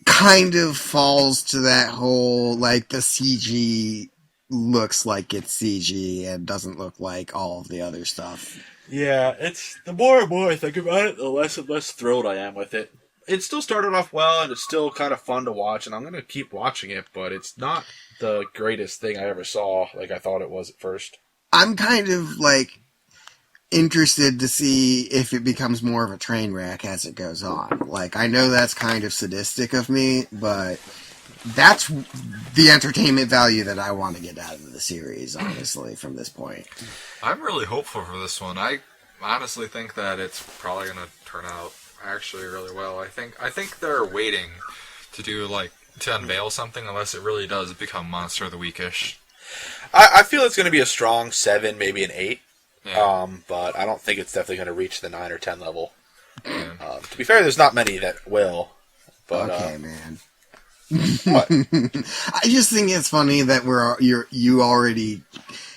kind of falls to that whole, like, the CG looks like it's CG and doesn't look like all of the other stuff. Yeah, it's the more and more I think about it, the less and less thrilled I am with it. It still started off well, and it's still kind of fun to watch, and I'm going to keep watching it, but it's not the greatest thing I ever saw like I thought it was at first. I'm kind of, like, interested to see if it becomes more of a train wreck as it goes on. Like, I know that's kind of sadistic of me, but that's the entertainment value that I want to get out of the series, honestly, from this point. I'm really hopeful for this one. I honestly think that it's probably going to turn out actually really well. I think they're waiting to do, like, to unveil something unless it really does become Monster of the Week-ish. I feel it's going to be a strong 7, maybe an 8. Yeah. But I don't think it's definitely going to reach the 9 or 10 level. Yeah. To be fair, there's not many that will. But, okay, man. What? I just think it's funny that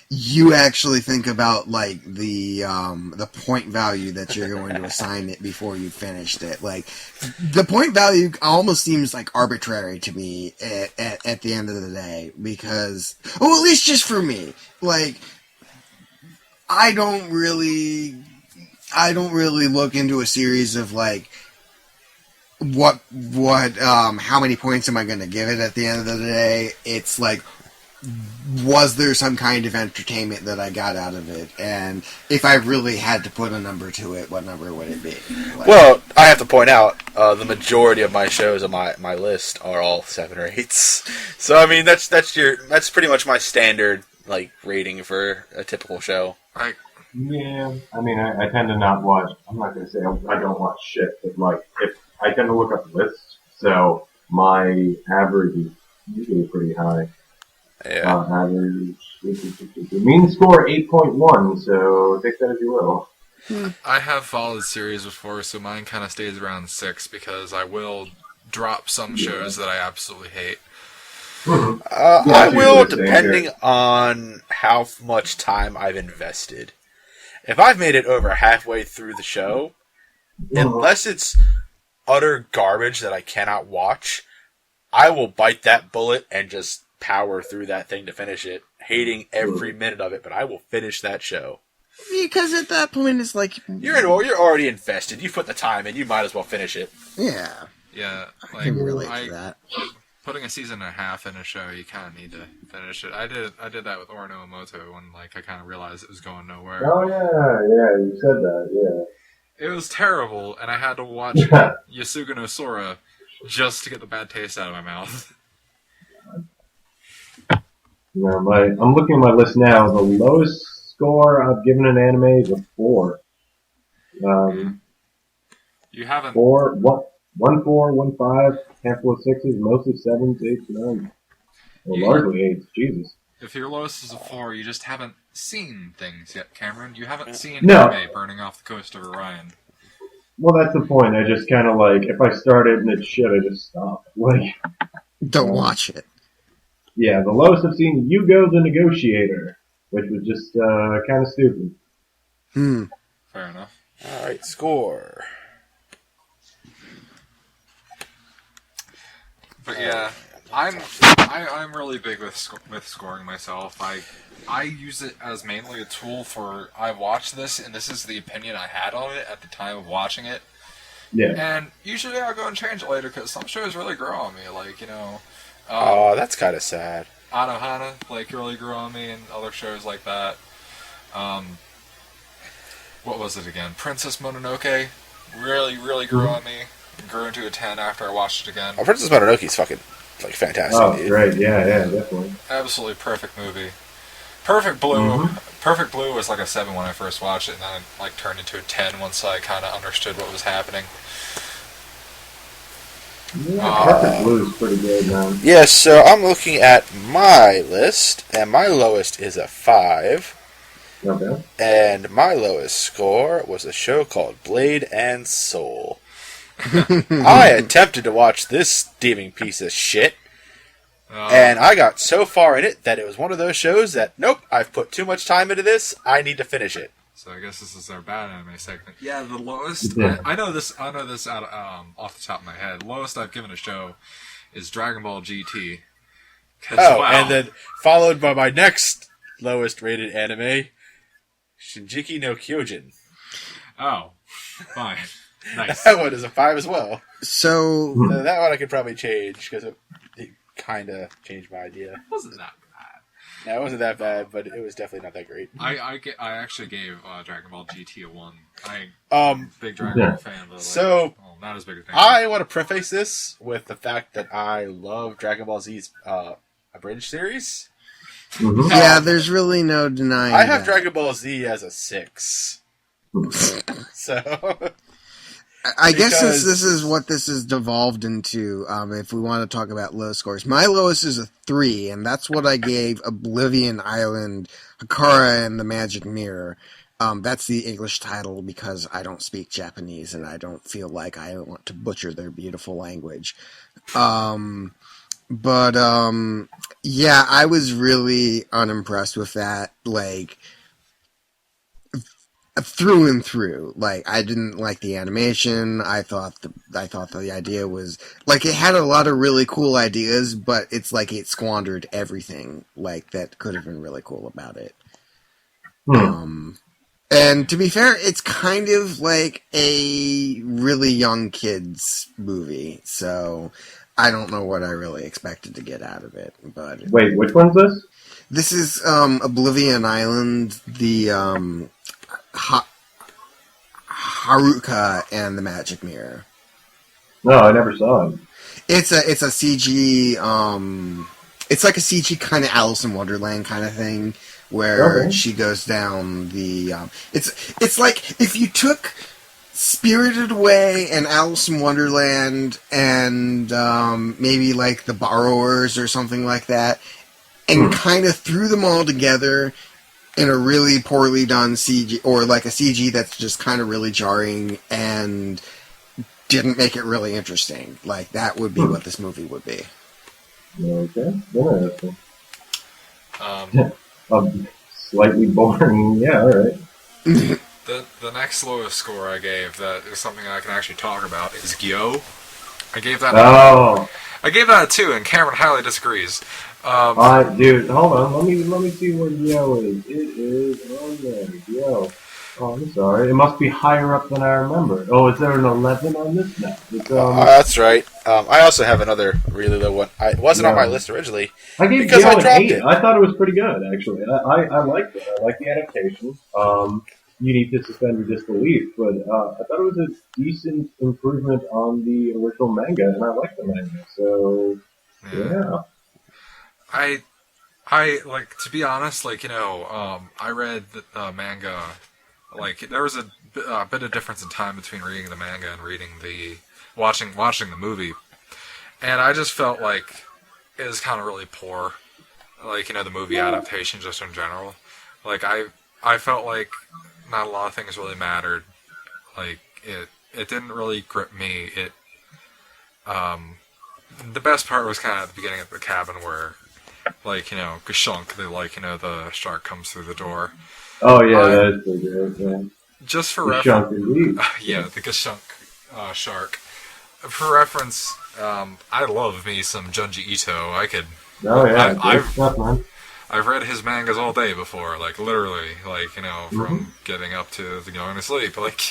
you actually think about like the point value that you're going to assign it before you finished it. Like the point value almost seems like arbitrary to me at the end of the day because, well, at least just for me, like I don't really look into a series of like how many points am I going to give it at the end of the day? It's like, was there some kind of entertainment that I got out of it? And if I really had to put a number to it, what number would it be? Like, well, I have to point out, the majority of my shows on my list are all 7 or 8s. So, I mean, that's pretty much my standard, like, rating for a typical show. Yeah, I mean, I tend to not watch, I'm not going to say I don't watch shit, but, like, if I tend to look up lists, so my average is usually pretty high. Yeah. Average, mean score 8.1, so take that as you will. I have followed the series before, so mine kind of stays around 6 because I will drop some shows that I absolutely hate. I will, depending on how much time I've invested. If I've made it over halfway through the show, unless it's utter garbage that I cannot watch, I will bite that bullet and just power through that thing to finish it, hating every minute of it, but I will finish that show. because at that point it's like You're already invested. You put the time in, you might as well finish it. Yeah. Yeah, I like can relate to that. putting a season and a half in a show, you kind of need to finish it. I did that with Orno Emoto when like I kind of realized it was going nowhere. Oh yeah, you said that, yeah. It was terrible, and I had to watch Yasuga no Sora just to get the bad taste out of my mouth. You know, I'm looking at my list now. The lowest score I've given an anime is a 4. You haven't 4, 1 4, 1 5, handful of 6s, mostly 7s, 8s, 9s. Well, largely 8s. Jesus. If your lowest is a 4, you just haven't seen things yet, Cameron. You haven't seen No. anime burning off the coast of Orion. Well, that's the point. I just kind of like, if I start it and it's shit, I just stop. Like, Don't watch it. yeah, the lowest I've seen, Yugo the Negotiator, which was just kind of stupid. Hmm. Fair enough. Alright, score. But yeah, I'm really big with scoring myself. I use it as mainly a tool for I watched this and this is the opinion I had on it at the time of watching it. Yeah. And usually I'll go and change it later because some shows really grow on me. Like Oh, that's kind of sad. Anohana really grew on me, and other shows like that. What was it again? Princess Mononoke really grew on me. And grew into a 10 after I watched it again. Oh, Princess Mononoke's fucking fantastic. Oh, dude. great! Yeah, definitely. Absolutely perfect movie. Perfect Blue. Perfect Blue was like a 7 when I first watched it, and then it turned into a 10 once I kind of understood what was happening. Yeah, Perfect Blue is pretty good, man. Yeah, so I'm looking at my list, and my lowest is a 5. Okay. And my lowest score was a show called Blade and Soul. I attempted to watch this steaming piece of shit, and I got so far in it that it was one of those shows that, nope, I've put too much time into this, I need to finish it. So I guess this is our bad anime segment. Yeah, the lowest. Yeah. I know this out off the top of my head. Lowest I've given a show is Dragon Ball GT. Wow. And then followed by my next lowest rated anime, Shinjiki no Kyojin. Oh, fine. Nice. That one is a 5 as well. So So that one I could probably change because it kind of changed my idea. It wasn't that bad. No, it wasn't that bad, but it was definitely not that great. I actually gave Dragon Ball GT a 1. Big Dragon Ball fan, but not as big a fan. I want to preface this with the fact that I love Dragon Ball Z's abridged series. yeah, there's really no denying. I have that. Dragon Ball Z as a 6. So I guess because- this is what this has devolved into. If we want to talk about low scores, my lowest is a 3, and that's what I gave Oblivion Island, Hakara, and the Magic Mirror. That's the English title because I don't speak Japanese and I don't feel like I want to butcher their beautiful language. Yeah, I was really unimpressed with that. Through and through, I didn't like the animation. I thought the idea was it had a lot of really cool ideas, but it's it squandered everything that could have been really cool about it. And to be fair, it's kind of like a really young kids movie, so I don't know what I really expected to get out of it. But Wait, which one's this? This is Oblivion Island, the Haruka and the Magic Mirror. No, I never saw it. It's a CG. It's like a CG kind of Alice in Wonderland kind of thing, where she goes down the. It's like if you took Spirited Away and Alice in Wonderland and maybe The Borrowers or something like that, and kind of threw them all together in a really poorly done CG, or a CG that's just kind of really jarring and didn't make it really interesting. That would be what this movie would be. Okay, interesting. Slightly boring. Yeah, all right. The next lowest score I gave that is something I can actually talk about is Gyo. I gave that. I gave that a 2, and Cameron highly disagrees. Dude, hold on. Let me see where Yo is. It is on there. Yo. Oh, I'm sorry. It must be higher up than I remember. Oh, is there an 11 on this now? That's right. I also have another really low one. It wasn't on my list originally. I gave because Yo I an dropped 8. it. I thought it was pretty good, actually. I liked it. I like the adaptation. You need to suspend your disbelief, but I thought it was a decent improvement on the original manga, and I like the manga. So, yeah. I to be honest, I read the manga. There was a bit of difference in time between reading the manga and reading watching the movie, and I just felt like it was kind of really poor. The movie adaptation just in general. I felt like not a lot of things really mattered. It didn't really grip me. The best part was kind of at the beginning of the cabin where, Gashunk, the shark comes through the door. Oh, yeah, that is pretty good, yeah. Just for Gashunk, indeed. yeah, the Gashunk shark. For reference, I love me some Junji Ito. I could. Oh yeah, I, good stuff, man. I've read his mangas all day before, like literally, like from getting up to going to sleep. Like,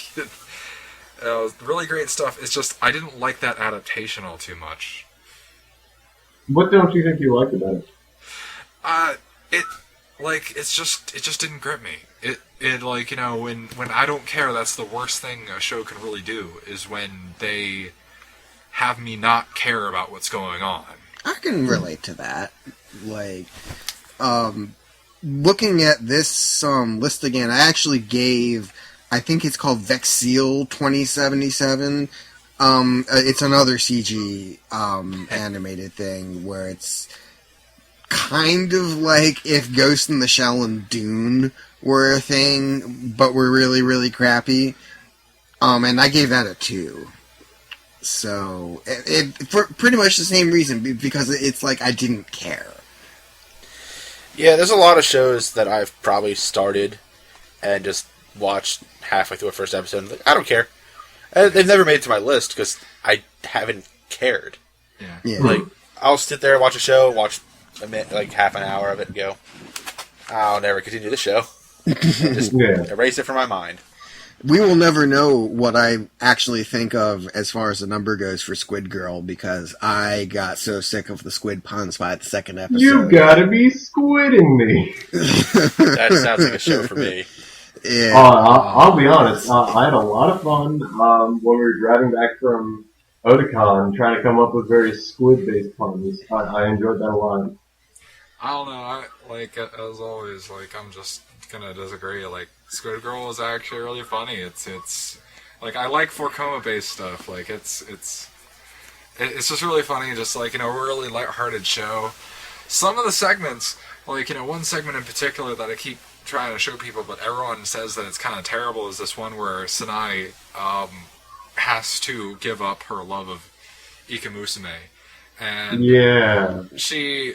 really great stuff. It's just I didn't like that adaptation all too much. What don't you think you liked about it? It just didn't grip me. It like when I don't care, that's the worst thing a show can really do is when they have me not care about what's going on. I can relate to that. Like, looking at this list again, I actually gave, I think it's called Vexil 2077. It's another CG animated thing where it's kind of like if Ghost in the Shell and Dune were a thing, but were really, really crappy. And I gave that a 2. So, for pretty much the same reason, because it's like I didn't care. Yeah, there's a lot of shows that I've probably started and just watched halfway through a first episode and like, I don't care. And they've never made it to my list because I haven't cared. Yeah. Like, I'll sit there and watch a show, watch like half an hour of it and go, I'll never continue the show. And just erase it from my mind. We will never know what I actually think of as far as the number goes for Squid Girl because I got so sick of the squid puns by the second episode. You gotta be squidding me. That sounds like a show for me. Yeah. I'll be honest. I had a lot of fun when we were driving back from Otakon trying to come up with various squid-based puns. I enjoyed that a lot. I don't know. As always, I'm just gonna disagree. Like, Squid Girl is actually really funny. It's like I like Forcoma based stuff. Like it's just really funny. Just like a really lighthearted show. Some of the segments, like one segment in particular that I keep trying to show people, but everyone says that it's kind of terrible. Is this one where Sanai has to give up her love of Ikamusume. And she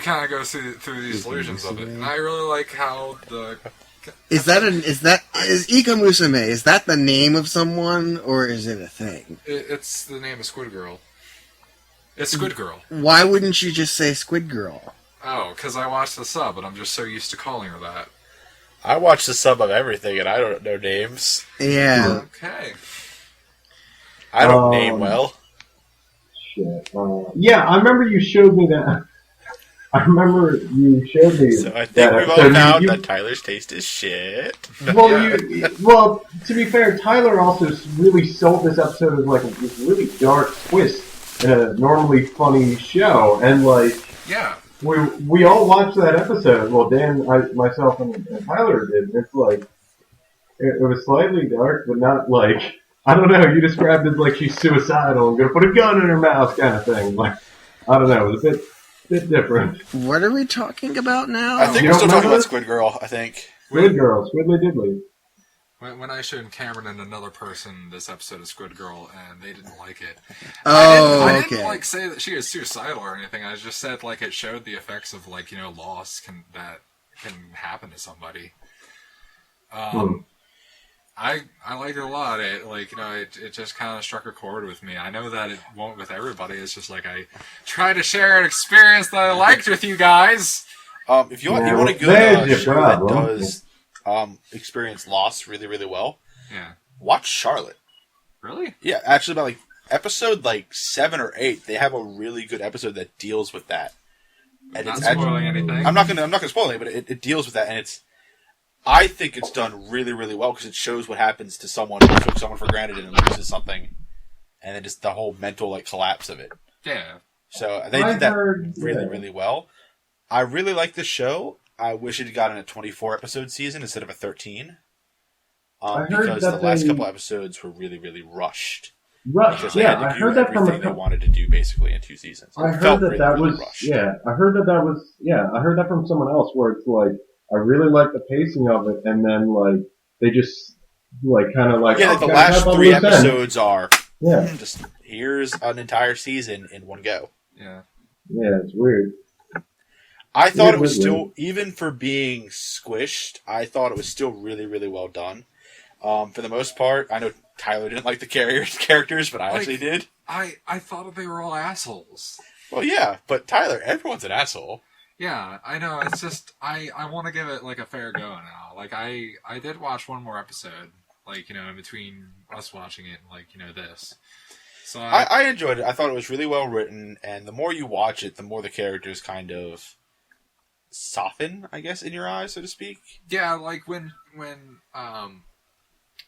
kind of goes through these illusions of it, and I really like how is Ikamusume, is that the name of someone or is it a thing? It's the name of Squid Girl. It's Squid Girl. Why wouldn't you just say Squid Girl? Oh, because I watched the sub, and I'm just so used to calling her that. I watch the sub of everything, and I don't know names. Yeah. Okay. I don't name well. Shit. Yeah, I remember you showed me that. I remember you showed me. So I think we've all found that Tyler's taste is shit. Well, to be fair, Tyler also really sold this episode as like this really dark twist in a normally funny show, and like we all watched that episode. Well, Dan, myself, and Tyler did. And it's like it was slightly dark, but not like. I don't know, you described it like she's suicidal and going to put a gun in her mouth kind of thing. Like, I don't know, it was a bit different. What are we talking about now? I think we're still talking about Squid Girl, I think. Squid Girl, Squidly Diddly. When I showed Cameron and another person this episode of Squid Girl, and they didn't like it. I didn't say that she was suicidal or anything. I just said it showed the effects of loss that can happen to somebody. I liked it a lot. It just kind of struck a chord with me. I know that it won't with everybody. It's just I try to share an experience that I liked with you guys. If you want a good show that does experience loss really, really well, watch Charlotte. Really? Yeah, actually, about episode 7 or 8, they have a really good episode that deals with that. And not spoiling anything. I'm not gonna spoil it, but it deals with that, and I think it's done really, really well because it shows what happens to someone who took someone for granted and loses something, and then just the whole mental collapse of it. Yeah. So they did that really, really well. I really like the show. I wish it had gotten a 24 episode season instead of a 13, because the last couple episodes were really, really rushed. Because they had to do everything they wanted to do basically in 2 seasons. I heard that was from someone else where it's I really like the pacing of it, and then they just kind of the last 3 episodes are just here's an entire season in one go. Yeah, it's weird. I thought it was still, even for being squished, I thought it was still really, really well done. For the most part, I know Tyler didn't like the characters, but I Like, actually did. I thought they were all assholes. Well, yeah, but Tyler, everyone's an asshole. Yeah, I know. It's just I want to give it like a fair go now. Like I did watch one more episode, like in between us watching it, and like this. So I enjoyed it. I thought it was really well written, and the more you watch it, the more the characters kind of soften, I guess, in your eyes, so to speak. yeah, like when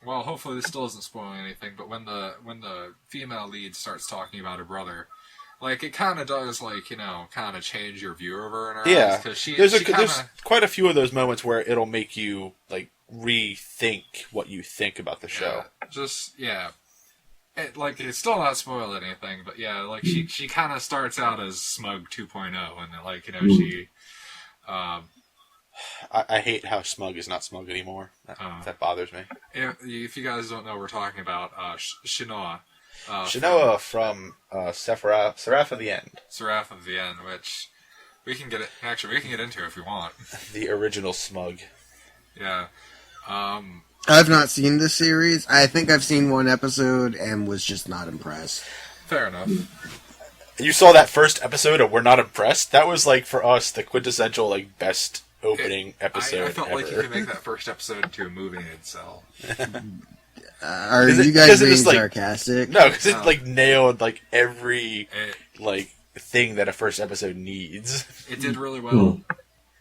well, hopefully this still isn't spoiling anything, but when the female lead starts talking about her brother, like it kind of does, like kind of change your view of her in her eyes, because there's quite a few of those moments where it'll make you like rethink what you think about the show. It's still not spoiled anything, but yeah, like she kind of starts out as Smug 2.0, and like she. I hate how Smug is not Smug anymore. That bothers me. If you guys don't know, we're talking about Shinoa. Shinoa from Seraph of the End. Seraph of the End, which we can get into if we want. The original Smug. Yeah. I've not seen this series. I think I've seen one episode and was just not impressed. Fair enough. You saw that first episode and we're not impressed? That was, like, for us, the quintessential, like, best opening episode I felt ever. like you could make that first episode into a movie and it'd sell. Are you guys being like, sarcastic? No, because it, like, nailed, like, every, like, thing that a first episode needs. It did really well.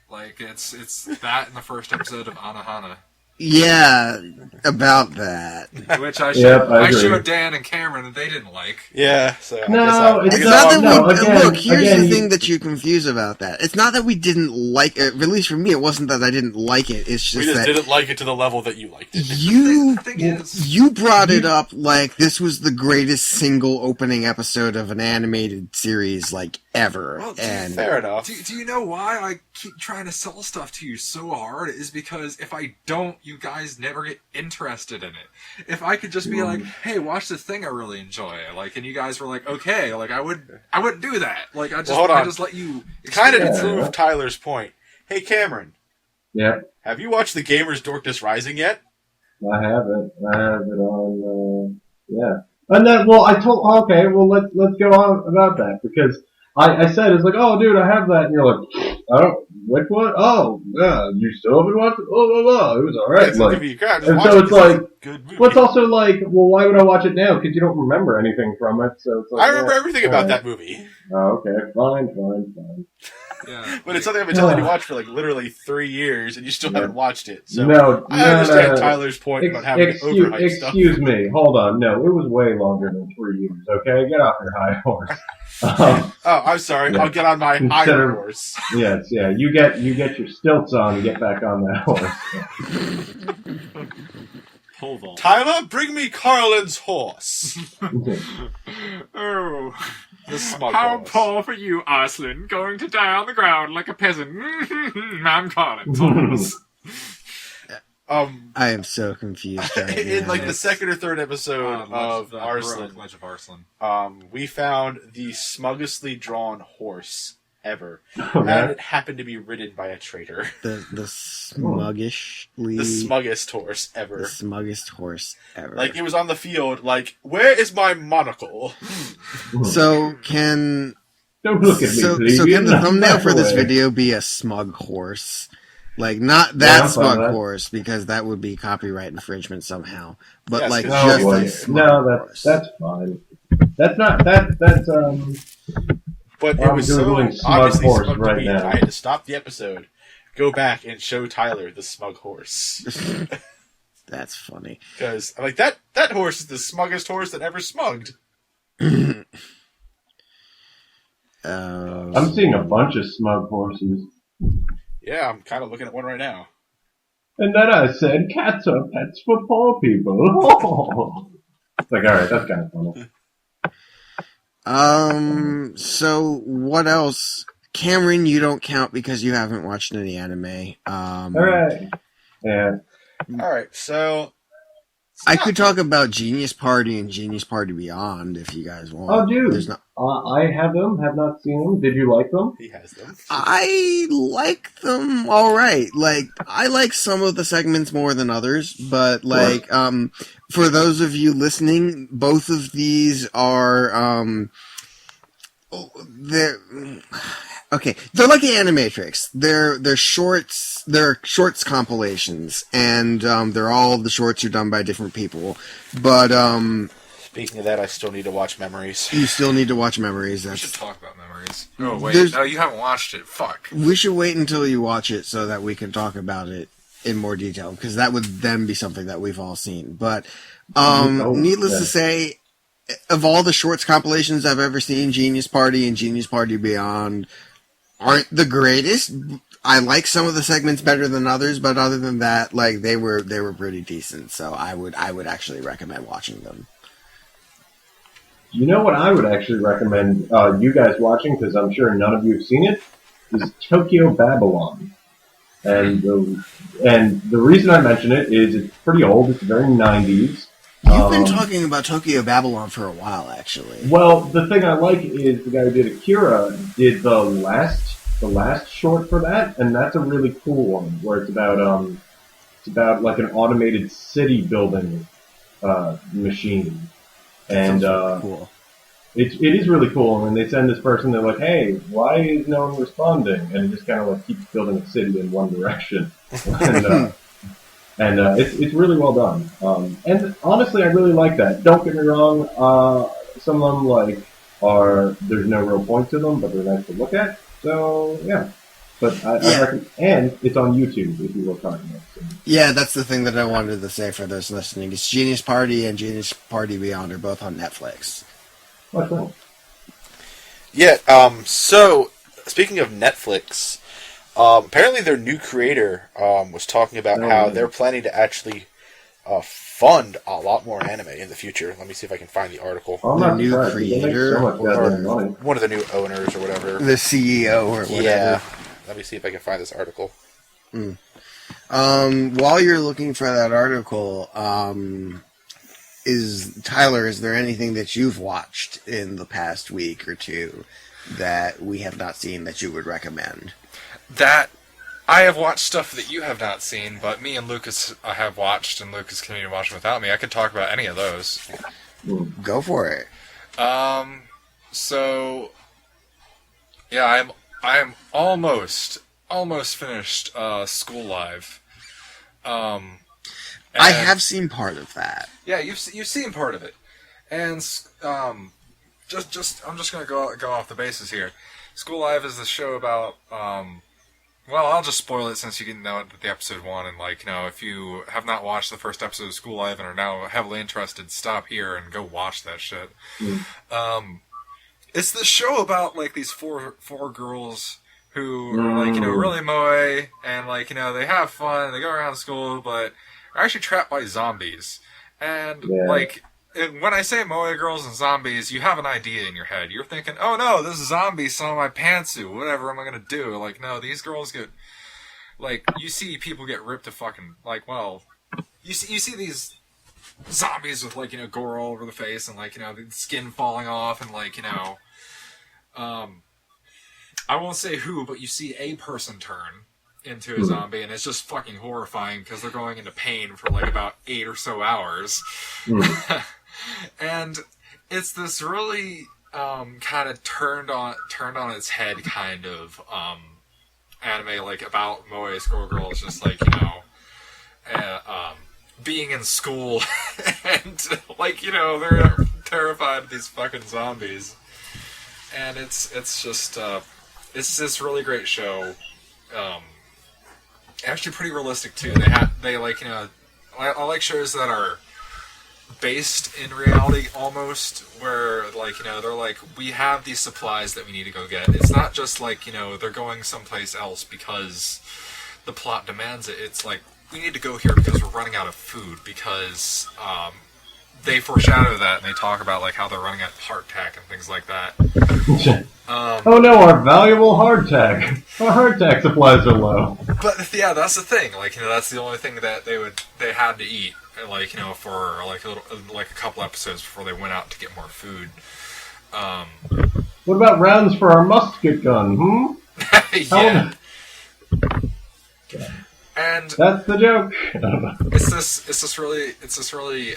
Like, it's that in the first episode of Anohana. Yeah, about that. Which I agree. showed Dan and Cameron and they didn't like. Yeah, so it's not that look, here's again, the thing that you confuse about that. It's not that we didn't like it, at least for me, it wasn't that I didn't like it, it's just we just that didn't like it to the level that you liked it. You brought it up like this was the greatest single opening episode of an animated series, like, ever. Well, and fair enough. Do you know why I keep trying to sell stuff to you so hard? Is because if I don't, you guys never get interested in it. If I could just be like, hey, watch this thing I really enjoy, like, and you guys were like, okay, like I wouldn't do that. Like I just let you kind of to prove Tyler's point. Hey Cameron. Yeah. Have you watched The Gamer's Dorcas Rising yet? I haven't. I have it on yeah. And then let's go on about that, because I said, it's like, oh, dude, I have that. And you're like, I don't, like, what? Oh, yeah, you still haven't watched it? Blah, blah, blah. It was alright. And so it's like, well, it's also like, well, why would I watch it now? Because you don't remember anything from it. So it's like, I remember everything about that movie. Oh, okay. Fine. Yeah. But it's something I've been telling you to watch for, like, literally 3 years, and you still haven't watched it. So I understand Tyler's point about having to overhype stuff. Excuse me. Hold on. No, it was way longer than 3 years, okay? Get off your high horse. I'm sorry. Yeah. I'll get on my higher horse. Yes, yeah. You get your stilts on and get back on that horse. Hold on. Tyler, bring me Carlin's horse. Oh. How poor for you, Arslan, going to die on the ground like a peasant. I'm Carlin's horse. I am so confused right in now. like the second or third episode of Arslan, Legend of Arslan, we found the smuggestly drawn horse ever, and it happened to be ridden by a traitor. The smuggishly... The smuggest horse ever. The smuggest horse ever. Like, it was on the field, like, where is my monocle? So, can... Don't look at me, please. So can the thumbnail for this video be a smug horse? Like, not that smug horse, because that would be copyright infringement somehow. But, yes, like, just a smug horse. That's fine. That's not... That's But it was so obviously horse smug right to me, now. I had to stop the episode, go back, and show Tyler the smug horse. That's funny. Because, like, that horse is the smuggest horse that ever smugged. I'm seeing a bunch of smug horses. Yeah, I'm kind of looking at one right now. And then I said, cats are pets for poor people. It's like, alright, that's kind of funny. So what else? Cameron, you don't count because you haven't watched any anime. Alright. Yeah. Alright, so I could talk about Genius Party and Genius Party Beyond if you guys want. Oh, dude. There's not... I have them, have not seen them. Did you like them? He has them. I like them all right. Like, I like some of the segments more than others, but like, for those of you listening, both of these are, they're okay. They're like the Animatrix. They're shorts. They're shorts compilations, and they're all the shorts are done by different people. But Speaking of that, I still need to watch Memories. you still need to watch Memories. We should That's talk about Memories. Oh, wait. There's- No, you haven't watched it. Fuck. we should wait until you watch it so that we can talk about it in more detail, because that would then be something that we've all seen. But needless to say, of all the shorts compilations I've ever seen, Genius Party and Genius Party Beyond aren't the greatest. I like some of the segments better than others, but other than that, like they were pretty decent. So I would actually recommend watching them. You know what I would actually recommend you guys watching, because I'm sure none of you have seen it, is Tokyo Babylon. And the reason I mention it is it's pretty old. It's very 90s. You've been talking about Tokyo Babylon for a while, actually. Well, the thing I like is the guy who did Akira did the last short for that, and that's a really cool one where it's about like an automated city building machine. And Cool. it is really cool. And when they send this person, they're like, "Hey, why is no one responding?" And it just kind of like keeps building a city in one direction. And it's really well done. And honestly, I really like that. Don't get me wrong. Some of them there's no real point to them, but they're nice to look at. So yeah. But I recommend, and it's on YouTube if you look hard enough. So. Yeah, that's the thing that I wanted to say for those listening. It's Genius Party and Genius Party Beyond are both on Netflix. Oh, cool. Yeah, so, speaking of Netflix, apparently their new creator was talking about how they're planning to actually fund a lot more anime in the future. Let me see if I can find the article. I'm The not new surprised. They make creator so much goddamn money. One of the new owners or whatever. The CEO or whatever. Yeah. Let me see if I can find this article. While you're looking for that article, is there anything that you've watched in the past week or two that we have not seen that you would recommend? That I have watched stuff that you have not seen, but me and Lucas have watched, and Lucas can even watch them without me. I could talk about any of those. Go for it. So yeah, I'm almost finished School Live. I and- have seen part of that. Yeah, you've seen part of it, and I'm just gonna go off the basis here. School Live is the show about well, I'll just spoil it since you didn't know it at the episode 1, and if you have not watched the first episode of School Live and are now heavily interested, stop here and go watch that shit. It's the show about these four girls who are really moe, and they have fun, they go around school, but are actually trapped by zombies. And when I say moe girls and zombies, you have an idea in your head. You're thinking, oh no, this zombie saw my pantsuit, whatever am I gonna do? No, these girls get you see people get ripped to fucking you see these zombies with gore all over the face and the skin falling off and I won't say who, but you see a person turn into a zombie, and it's just fucking horrifying because they're going into pain for about 8 or so hours. And it's this really kind of turned on its head kind of anime, about moe school girls, just being in school and they're terrified of these fucking zombies. And it's just it's this really great show. Actually pretty realistic too. I like shows that are based in reality almost, where they're we have these supplies that we need to go get. It's not just they're going someplace else because the plot demands it. It's we need to go here because we're running out of food, because they foreshadow that, and they talk about how they're running out of hardtack and things like that. Oh no, our valuable hardtack. Our hardtack supplies are low. But yeah, that's the thing. That's the only thing that they had to eat, like, for like a couple episodes before they went out to get more food. What about rounds for our musket gun? Yeah. And That's the joke. it's this really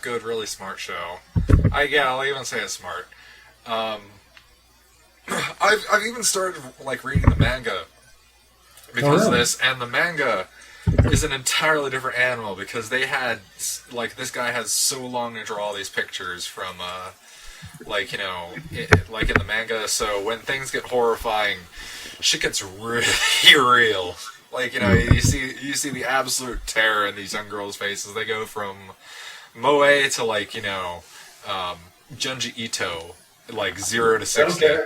good, really smart show. I'll even say it's smart. I've even started like reading the manga because of this, and the manga is an entirely different animal because they had like this guy has so long to draw these pictures from like in the manga. So when things get horrifying, shit gets really real. Like you see the absolute terror in these young girls' faces. They go from moe to like Junji Ito, like 0 to 60. Okay.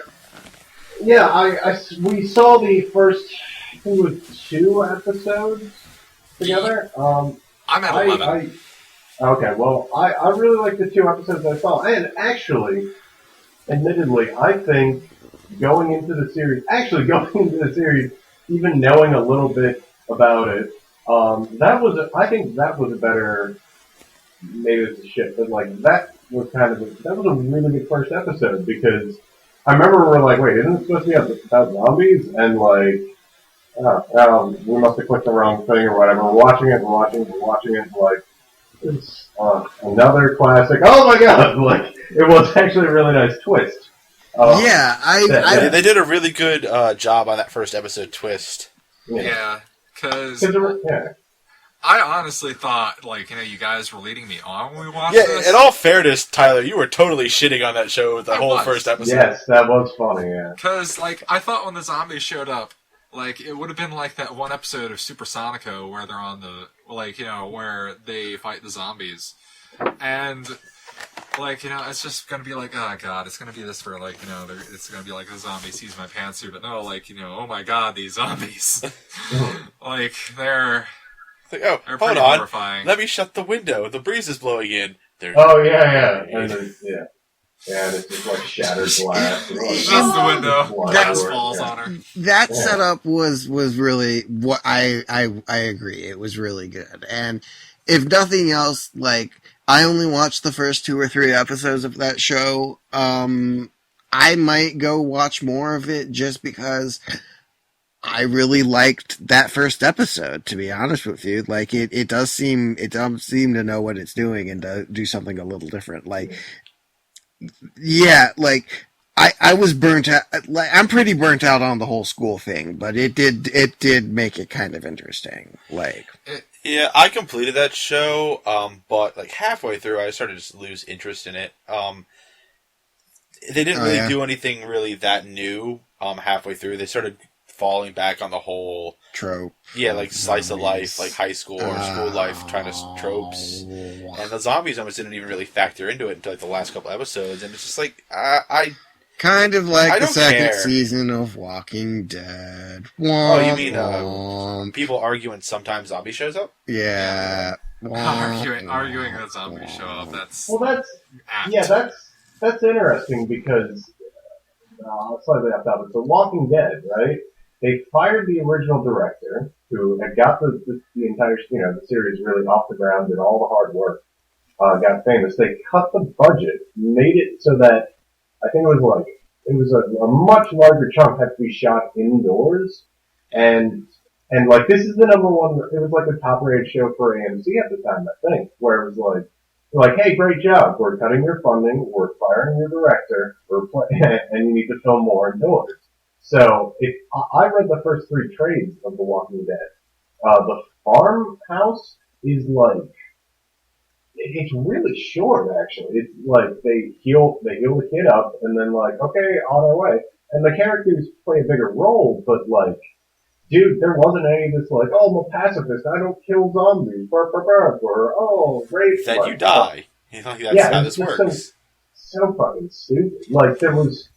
Yeah, we saw the first, I think it was 2 episodes together. I'm at 11. Okay, well, I really like the 2 episodes I saw, and actually, admittedly, I think going into the series, even knowing a little bit about it, I think that was a better, maybe it's a shit, but like that was a really good first episode because I remember we were like, wait, isn't it supposed to be about zombies? And like, we must have clicked the wrong thing or whatever. We're watching it, like, it's another classic. Oh my god! Like, it was actually a really nice twist. They did a really good job on that first episode twist. Yeah, because I honestly thought, like, you guys were leading me on when we watched this. In all fairness, Tyler, you were totally shitting on that show with the whole first episode. Yes, that was funny, yeah. Because, like, I thought when the zombies showed up, like, it would have been like that one episode of Supersonico where they're on the, like, where they fight the zombies. And, like, it's just going to be like, oh, God, it's going to be this for, like, it's going to be like the zombie sees my pantsuit. But no, like, oh, my God, these zombies. Like, they're... Like, oh, hold on. Horrifying. Let me shut the window. The breeze is blowing in. Yeah. And it's just like shattered glass. Just the window. Glass falls on her. That setup was really what I agree. It was really good. And if nothing else, like, I only watched the first 2 or 3 episodes of that show. I might go watch more of it just because I really liked that first episode, to be honest with you. Like, it does seem to know what it's doing and to do something a little different. Like, yeah, like, I was burnt out. Like, I'm pretty burnt out on the whole school thing, but it did make it kind of interesting. Like, yeah, I completed that show, but like halfway through, I started to lose interest in it. They didn't really do anything really that new. Halfway through, they started falling back on the whole trope. Yeah, like slice of life, like high school or school life kind of tropes. And the zombies almost didn't even really factor into it until like the last couple episodes, and it's just like I kind of like the second season of Walking Dead. Oh, you mean people arguing sometimes zombie shows up? Yeah. Arguing that zombies show up. That's that's interesting because slightly off topic. So Walking Dead, right? They fired the original director who had got the entire the series really off the ground, did all the hard work, got famous. They cut the budget, made it so that I think it was a much larger chunk had to be shot indoors, and like this is the number one. It was like a top rated show for AMC at the time, I think, where it was like, hey, great job. We're cutting your funding. We're firing your director. And you need to film more indoors. So I read the first 3 trades of The Walking Dead. The farmhouse is like, it's really short actually. It's like they heal the kid up and then like, okay, on our way. And the characters play a bigger role, but like, dude, there wasn't any of this like, oh, I'm a pacifist, I don't kill zombies, or oh, rape. Then you die. You know, that's how this works. So fucking stupid. Like there was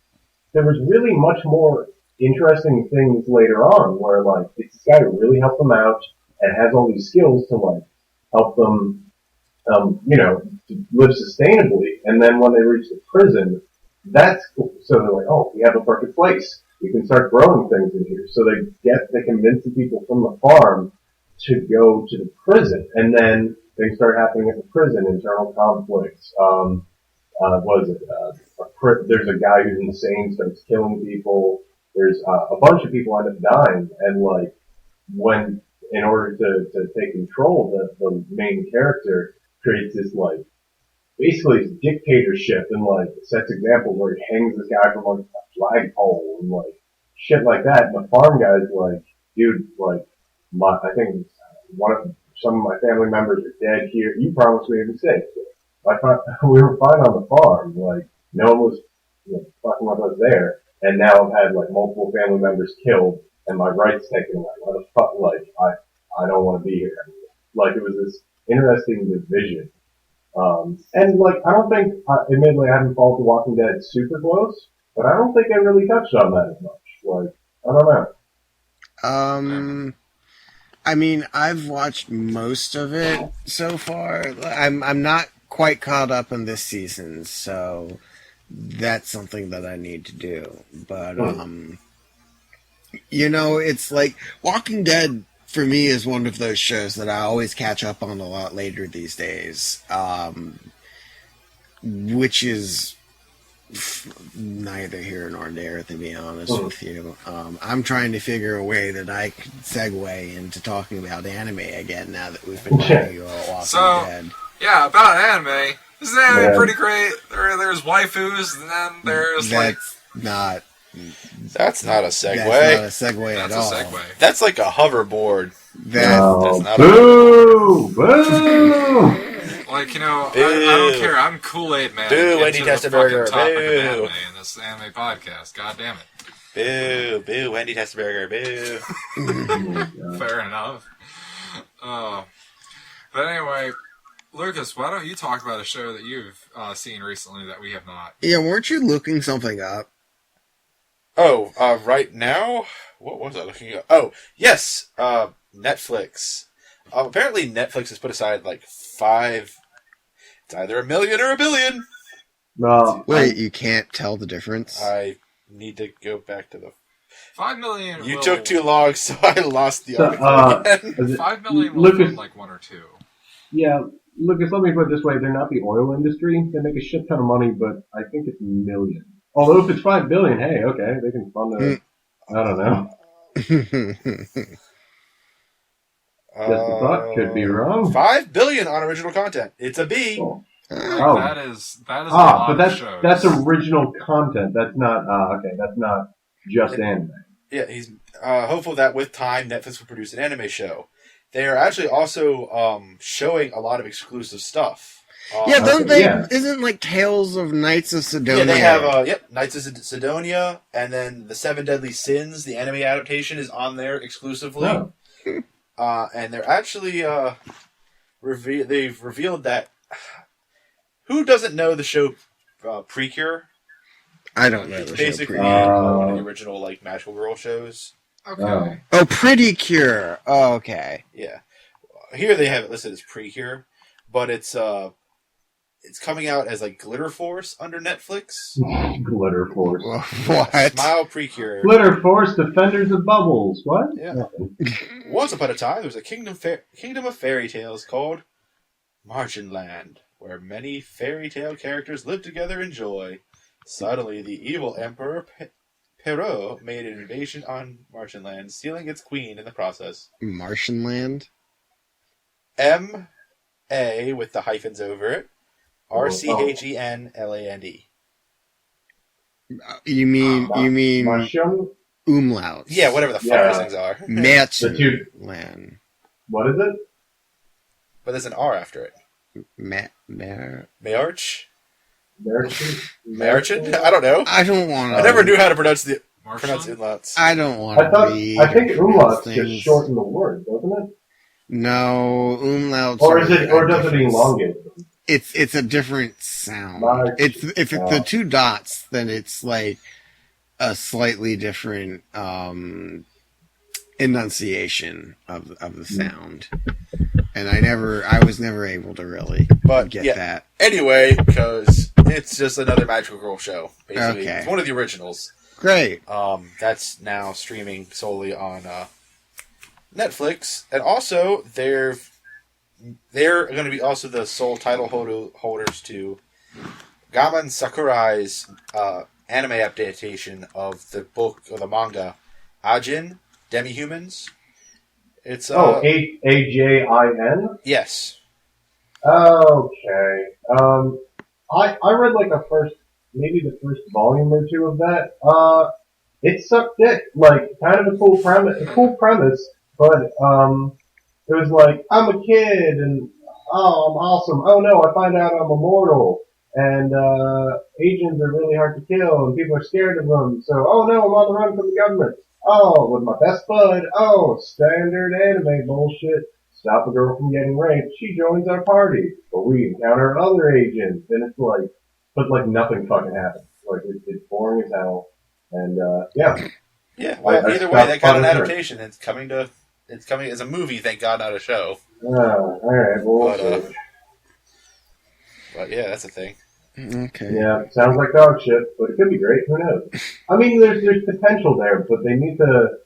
really much more interesting things later on where like it's this guy who really helped them out and has all these skills to like help them to live sustainably, and then when they reach the prison, that's cool. So they're like, oh, we have a perfect place. We can start growing things in here. So they convince the people from the farm to go to the prison, and then things start happening at the prison, internal conflicts. What is it? There's a guy who's insane, starts killing people. There's a bunch of people end up dying, and like when in order to take control, the main character creates this like basically his dictatorship and like sets examples where he hangs this guy from like a flagpole and like shit like that. And the farm guy's like, dude, like, I think some of my family members are dead here. You promised me a mistake. We were fine on the farm. Like, no one was fucking with us there. And now I've had like multiple family members killed and my rights taken away. What the fuck? Like, I don't want to be here anymore. Like, it was this interesting division. And like, I don't think, admittedly I haven't followed The Walking Dead super close, but I don't think I really touched on that as much. Like, I don't know. I mean, I've watched most of it so far. I'm not quite caught up in this season, so that's something that I need to do. But, it's like Walking Dead for me is one of those shows that I always catch up on a lot later these days, which is neither here nor there, to be honest with you. I'm trying to figure a way that I could segue into talking about anime again now that we've been talking about Walking Dead. Yeah, about anime. Isn't anime pretty great? There's waifus, and then there's That's not a segue. That's not a segue at all. That's a segue. That's like a hoverboard. That's not boo! Boo! Like, I don't care. I'm Kool-Aid Man. Boo, Wendy Testenberger. Boo. Boo. In this anime podcast. God damn it. Boo, boo, Wendy Testenberger. Boo. Fair enough. But anyway, Lucas, why don't you talk about a show that you've seen recently that we have not? Yeah, weren't you looking something up? Oh, right now? What was I looking at? Oh, yes, Netflix. Apparently Netflix has put aside like it's either $1 million or $1 billion. No. Wait, you can't tell the difference? I need to go back to the... $5 million. You took too long, so I lost the article again. $5 million will Lucas, from like one or two. Yeah, Lucas, let me put it this way. They're not the oil industry. They make a shit ton of money, but I think it's $1 million. Although if it's $5 billion, hey, okay, they can fund it. I don't know. Just a thought, could be wrong. $5 billion on original content. It's a B. Oh. That is a lot but that's of shows. that's original content. That's not that's not just anime. Yeah, he's hopeful that with time Netflix will produce an anime show. They are actually also showing a lot of exclusive stuff. Isn't like Tales of Knights of Sidonia? Yeah, they have Knights of Sidonia, and then the Seven Deadly Sins, the anime adaptation, is on there exclusively. Oh. And they're actually they've revealed that who doesn't know the show Precure? I don't know the basically show one of the original like magical girl shows. Okay. Oh, Pretty Cure. Oh, okay. Yeah. Here they have it listed as Precure, but it's coming out as like Glitter Force under Netflix. Glitter Force. What? Smile Precure. Glitter Force, Defenders of Bubbles. What? Yeah. Once upon a time, there was a kingdom of fairy tales called Marchenland, where many fairy tale characters lived together in joy. Suddenly, the evil Emperor Perrault made an invasion on Marchenland, stealing its queen in the process. Marchenland? M-A with the hyphens over it. R-C-H-E-N-L-A-N-D. You mean Martian? umlauts? Yeah, whatever the fuck those things are. Marchenland. What is it? But there's an R after it. Marchin? Marchin? I don't know. I don't want to. I never knew how to pronounce Martian? umlauts. I don't want to I think umlauts just shorten the word, doesn't it? No, umlauts. Or does it elongate them? It's a different sound. If it's the two dots, then it's like a slightly different enunciation of the sound. And I was never able to really get that. Anyway, because it's just another magical girl show. Basically, Okay. It's one of the originals. Great. That's now streaming solely on Netflix, and also they've they're going to be also the sole title holders to Gaman Sakurai's anime adaptation of the book or the manga Ajin Demi-Humans. It's AJIN? Yes. Okay. I read like maybe the first volume or two of that. It sucked dick. Like, kind of a cool premise, but, it was like, I'm a kid, and, oh, I'm awesome. Oh no, I find out I'm immortal, and, agents are really hard to kill, and people are scared of them, so, oh no, I'm on the run from the government. Oh, with my best bud, oh, standard anime bullshit. Stop a girl from getting raped, she joins our party. But we encounter other agents, and it's like, but like nothing fucking happens. Like, it's boring as hell. And, yeah. Yeah, well, either way, that got an adaptation. It's coming as a movie, thank God, not a show. Alright, well, but yeah, that's a thing. Okay. Yeah, sounds like dog shit, but it could be great, who knows? I mean, there's potential there, but they need to,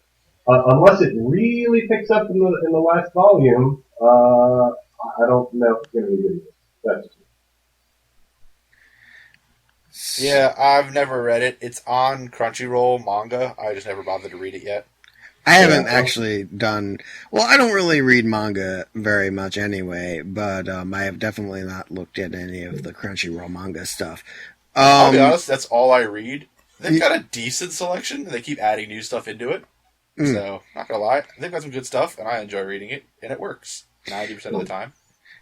unless it really picks up in the last volume, I don't know if it's gonna be good. That's Yeah, I've never read it. It's on Crunchyroll manga. I just never bothered to read it yet. I haven't actually done... Well, I don't really read manga very much anyway, but I have definitely not looked at any of the Crunchyroll manga stuff. I'll be honest, that's all I read. They've got a decent selection, and they keep adding new stuff into it. So, not gonna lie, they've got some good stuff, and I enjoy reading it, and it works 90% of the time.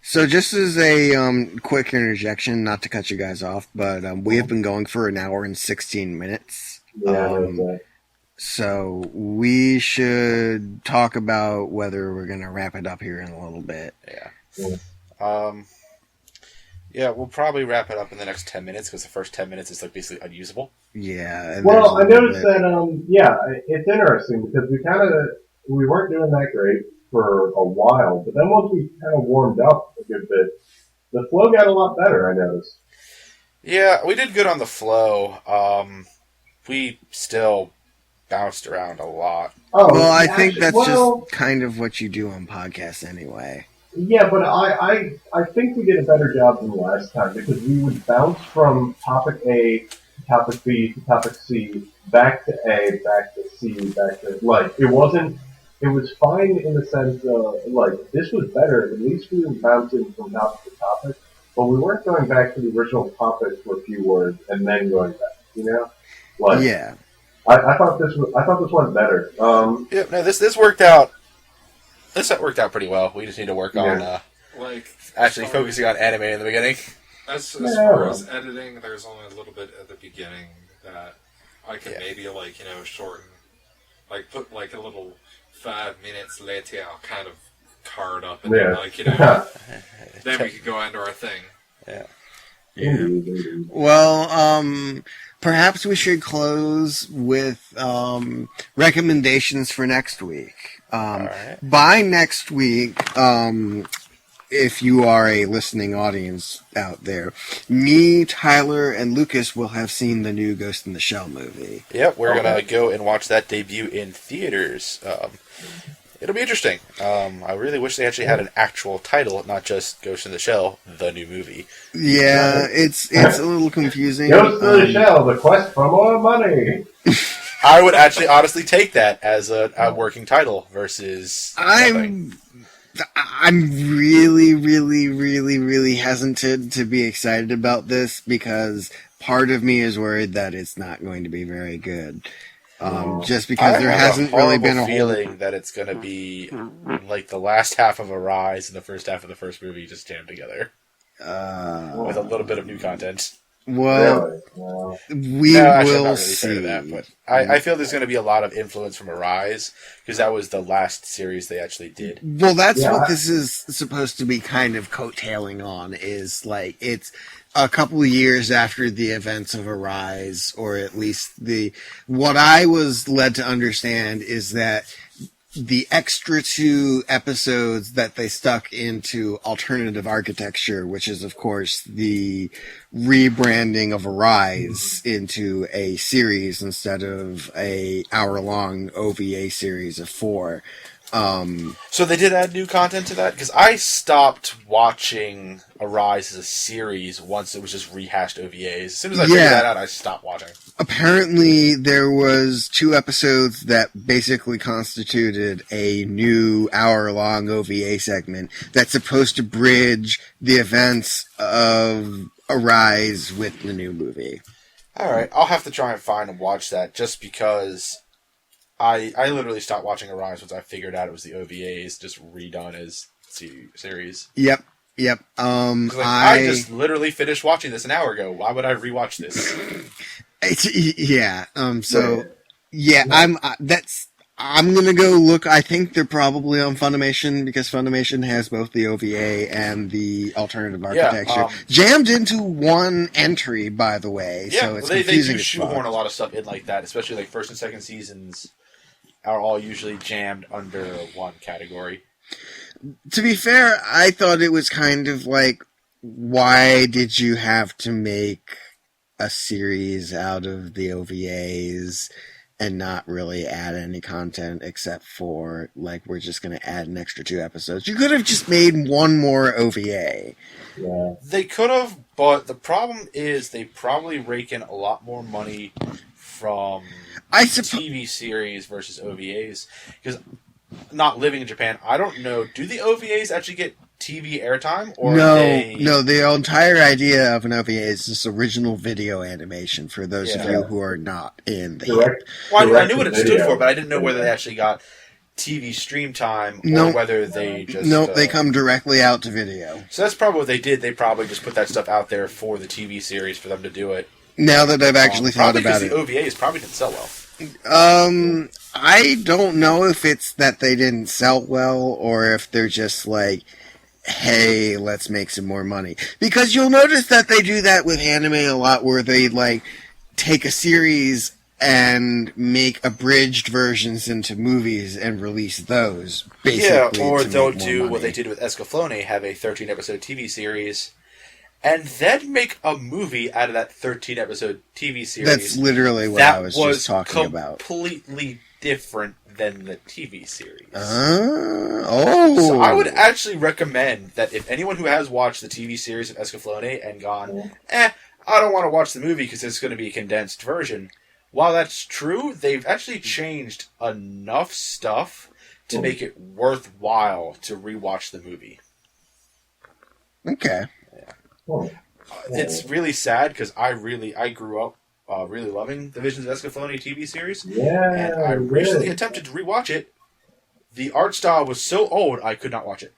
So just as a quick interjection, not to cut you guys off, but we have been going for an hour and 16 minutes. Yeah, so we should talk about whether we're going to wrap it up here in a little bit. Yeah. Yeah, we'll probably wrap it up in the next 10 minutes, because the first 10 minutes is like basically unusable. Yeah. Well, I noticed that, it's interesting, because we weren't doing that great for a while, but then once we kind of warmed up a good bit, the flow got a lot better, I noticed. Yeah, we did good on the flow. We still bounced around a lot. Oh, well, I think that's just kind of what you do on podcasts anyway. Yeah, but I think we did a better job than last time, because we would bounce from topic A to topic B to topic C, back to A, back to C, back to, like, it was fine in the sense of, like, this was better. At least we were bouncing from topic to topic, but we weren't going back to the original topic for a few words and then going back, you know? Like, yeah. I thought this went better. Yeah, no, this worked out. This worked out pretty well. We just need to work on, actually focusing on anime in the beginning. As far as editing, there's only a little bit at the beginning that I could maybe, shorten. Like, put, like, a little 5 minutes later, I'll kind of card up and then we could go into our thing. Yeah. Well, perhaps we should close with recommendations for next week. Right. By next week, if you are a listening audience out there, me, Tyler, and Lucas will have seen the new Ghost in the Shell movie. Yep, we're going to go and watch that debut in theaters. It'll be interesting. I really wish they actually had an actual title, not just Ghost in the Shell, the new movie. Yeah, it's a little confusing. Ghost in the Shell, the quest for more money. I would actually honestly take that as a working title versus nothing. I'm really, really, really, really hesitant to be excited about this because part of me is worried that it's not going to be very good. Just because there hasn't really been a feeling that it's going to be like the last half of Arise and the first half of the first movie just jammed together with a little bit of new content. Well, we will see. That, but I feel there's going to be a lot of influence from Arise because that was the last series they actually did. Well, that's what this is supposed to be kind of coattailing on, is like it's a couple of years after the events of Arise, or at least what I was led to understand is that the extra 2 episodes that they stuck into Alternative Architecture, which is, of course, the rebranding of Arise into a series instead of a hour-long OVA series of 4. So they did add new content to that? Because I stopped watching Arise as a series once it was just rehashed OVAs. As soon as I figured that out, I stopped watching. Apparently, there was 2 episodes that basically constituted a new hour-long OVA segment that's supposed to bridge the events of Arise with the new movie. Alright, I'll have to try and find and watch that just because I literally stopped watching Arise once I figured out it was the OVAs just redone as series. Yep. I just literally finished watching this an hour ago. Why would I rewatch this? I'm gonna go look. I think they're probably on Funimation because Funimation has both the OVA and the alternative architecture jammed into one entry. By the way, so it's confusing. They do shoehorn a lot of stuff in like that, especially like first and second seasons are all usually jammed under one category. To be fair, I thought it was kind of like, why did you have to make a series out of the OVAs and not really add any content except for, like, we're just going to add an extra 2 episodes? You could have just made one more OVA. Yeah. They could have, but the problem is they probably rake in a lot more money from TV series versus OVAs. Because not living in Japan, I don't know, do the OVAs actually get TV airtime? Or No, no, the entire idea of an OVA is this original video animation for those of you who are not in the... I knew what it stood for, but I didn't know whether they actually got TV stream time or whether they just... they come directly out to video. So that's probably what they did. They probably just put that stuff out there for the TV series for them to do it. Now that I've actually thought about it. The OVAs probably didn't sell well. I don't know if it's that they didn't sell well or if they're just like, hey, let's make some more money. Because you'll notice that they do that with anime a lot, where they like take a series and make abridged versions into movies and release those. Basically, or they'll do what they did with Escaflowne, have a 13-episode TV series, and then make a movie out of that 13-episode TV series. That's literally what I was just talking about. Completely different than the TV series. So I would actually recommend that if anyone who has watched the TV series of Escaflowne and gone, I don't want to watch the movie because it's going to be a condensed version. While that's true, they've actually changed enough stuff to make it worthwhile to rewatch the movie. Okay. It's really sad because I grew up really loving the Visions of Escaflowne TV series. Yeah, and I recently attempted to rewatch it. The art style was so old I could not watch it.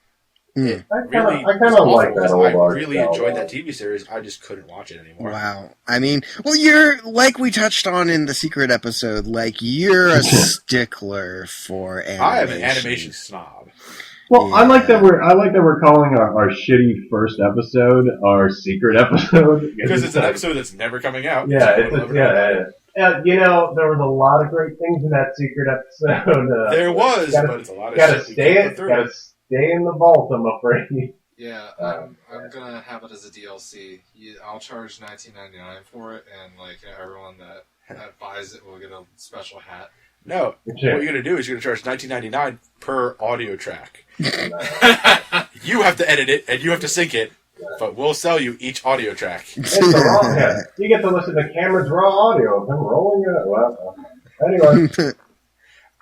I kind of like that old art style. I really enjoyed that TV series. I just couldn't watch it anymore. Wow. I mean, well, you're, like we touched on in the secret episode, like, you're a stickler for animation. I am an animation snob. Well, I like that we're calling our shitty first episode our secret episode because it's an episode that's never coming out. Yeah, you know, there was a lot of great things in that secret episode. There was, but it's a lot of shit. Gotta stay in the vault, I'm afraid. Yeah, I'm gonna have it as a DLC. I'll charge $19.99 for it, and like everyone that buys it will get a special hat. No, what you're going to do is you're going to charge $19.99 per audio track. You have to edit it, and you have to sync it, but we'll sell you each audio track. It's the wrong head. You get to listen to Cameron's raw audio of him rolling it. Well, anyway.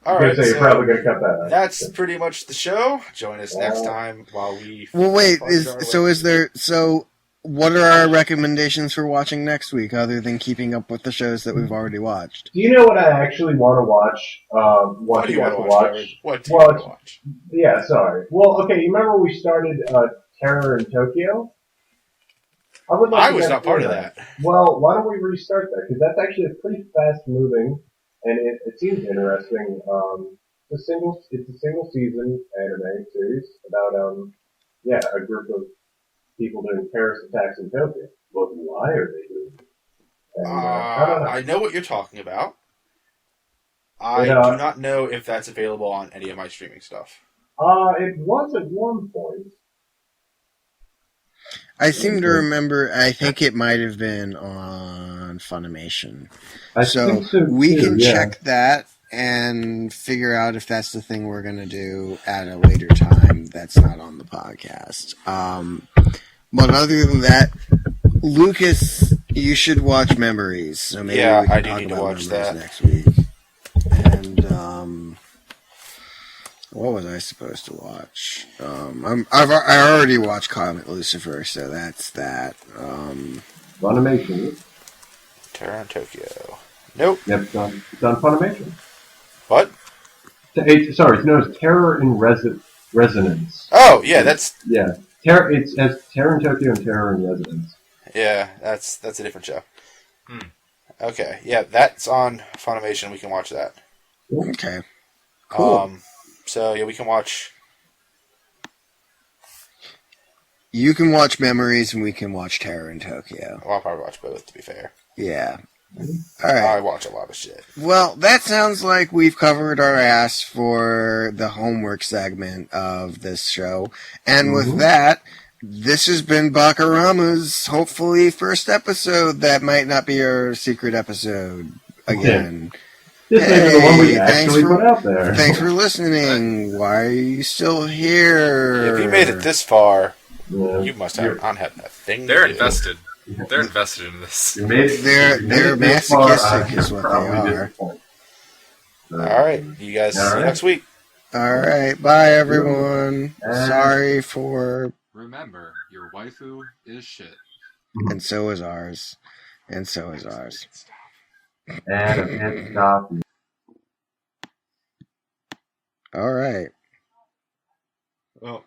All right, so you're probably going to cut that out. That's pretty much the show. Join us next time while we... Well, wait, what are our recommendations for watching next week, other than keeping up with the shows that we've already watched? Do you know what I actually want to watch? What do you want to watch? What do you want to watch? Yeah, sorry. Well, okay, you remember we started Terror in Tokyo? I was not part of that. Well, why don't we restart that? Because that's actually a pretty fast-moving, and it seems interesting. It's a single season anime series about a group of people doing terrorist attacks in Tokyo. But why are they doing it? And, I know what you're talking about. I do not know if that's available on any of my streaming stuff. It was at one point. I seem to remember, I think it might have been on Funimation. I think so we too, can check that and figure out if that's the thing we're going to do at a later time that's not on the podcast. But other than that, Lucas, you should watch Memories. So maybe Yeah, we can I do talk need to about watch Memories that. next week. And what was I supposed to watch? I already watched Comet Lucifer, so that's that. Funimation. Terror in Tokyo. Nope. Yep, it's on Funimation. What? Sorry, it's known as Terror in Resonance. Oh, yeah, that's It's as Terror in Tokyo and Terror in Resonance. that's a different show. Okay, yeah, that's on Funimation. We can watch that. Okay. Cool. So yeah, we can watch. You can watch Memories, and we can watch Terror in Tokyo. Well, I'll probably watch both. To be fair, Yeah. All I right. watch a lot of shit. Well, that sounds like we've covered our ass for the homework segment of this show. And with that, this has been Bakarama's hopefully first episode that might not be our secret episode again. This may be the one we Hey, actually put out there. Thanks for listening. Why are you still here? If you made it this far, Yeah. you must have had nothing. They're to do. invested. They're invested in this. You made it- They're you made it this far, masochistic is I'm what they probably are. disappointed. All right, you guys see you next week. All right. Bye, everyone. Sorry for... Remember, your waifu is shit. And so is ours. And so is ours. And I can't stop. All right. Well,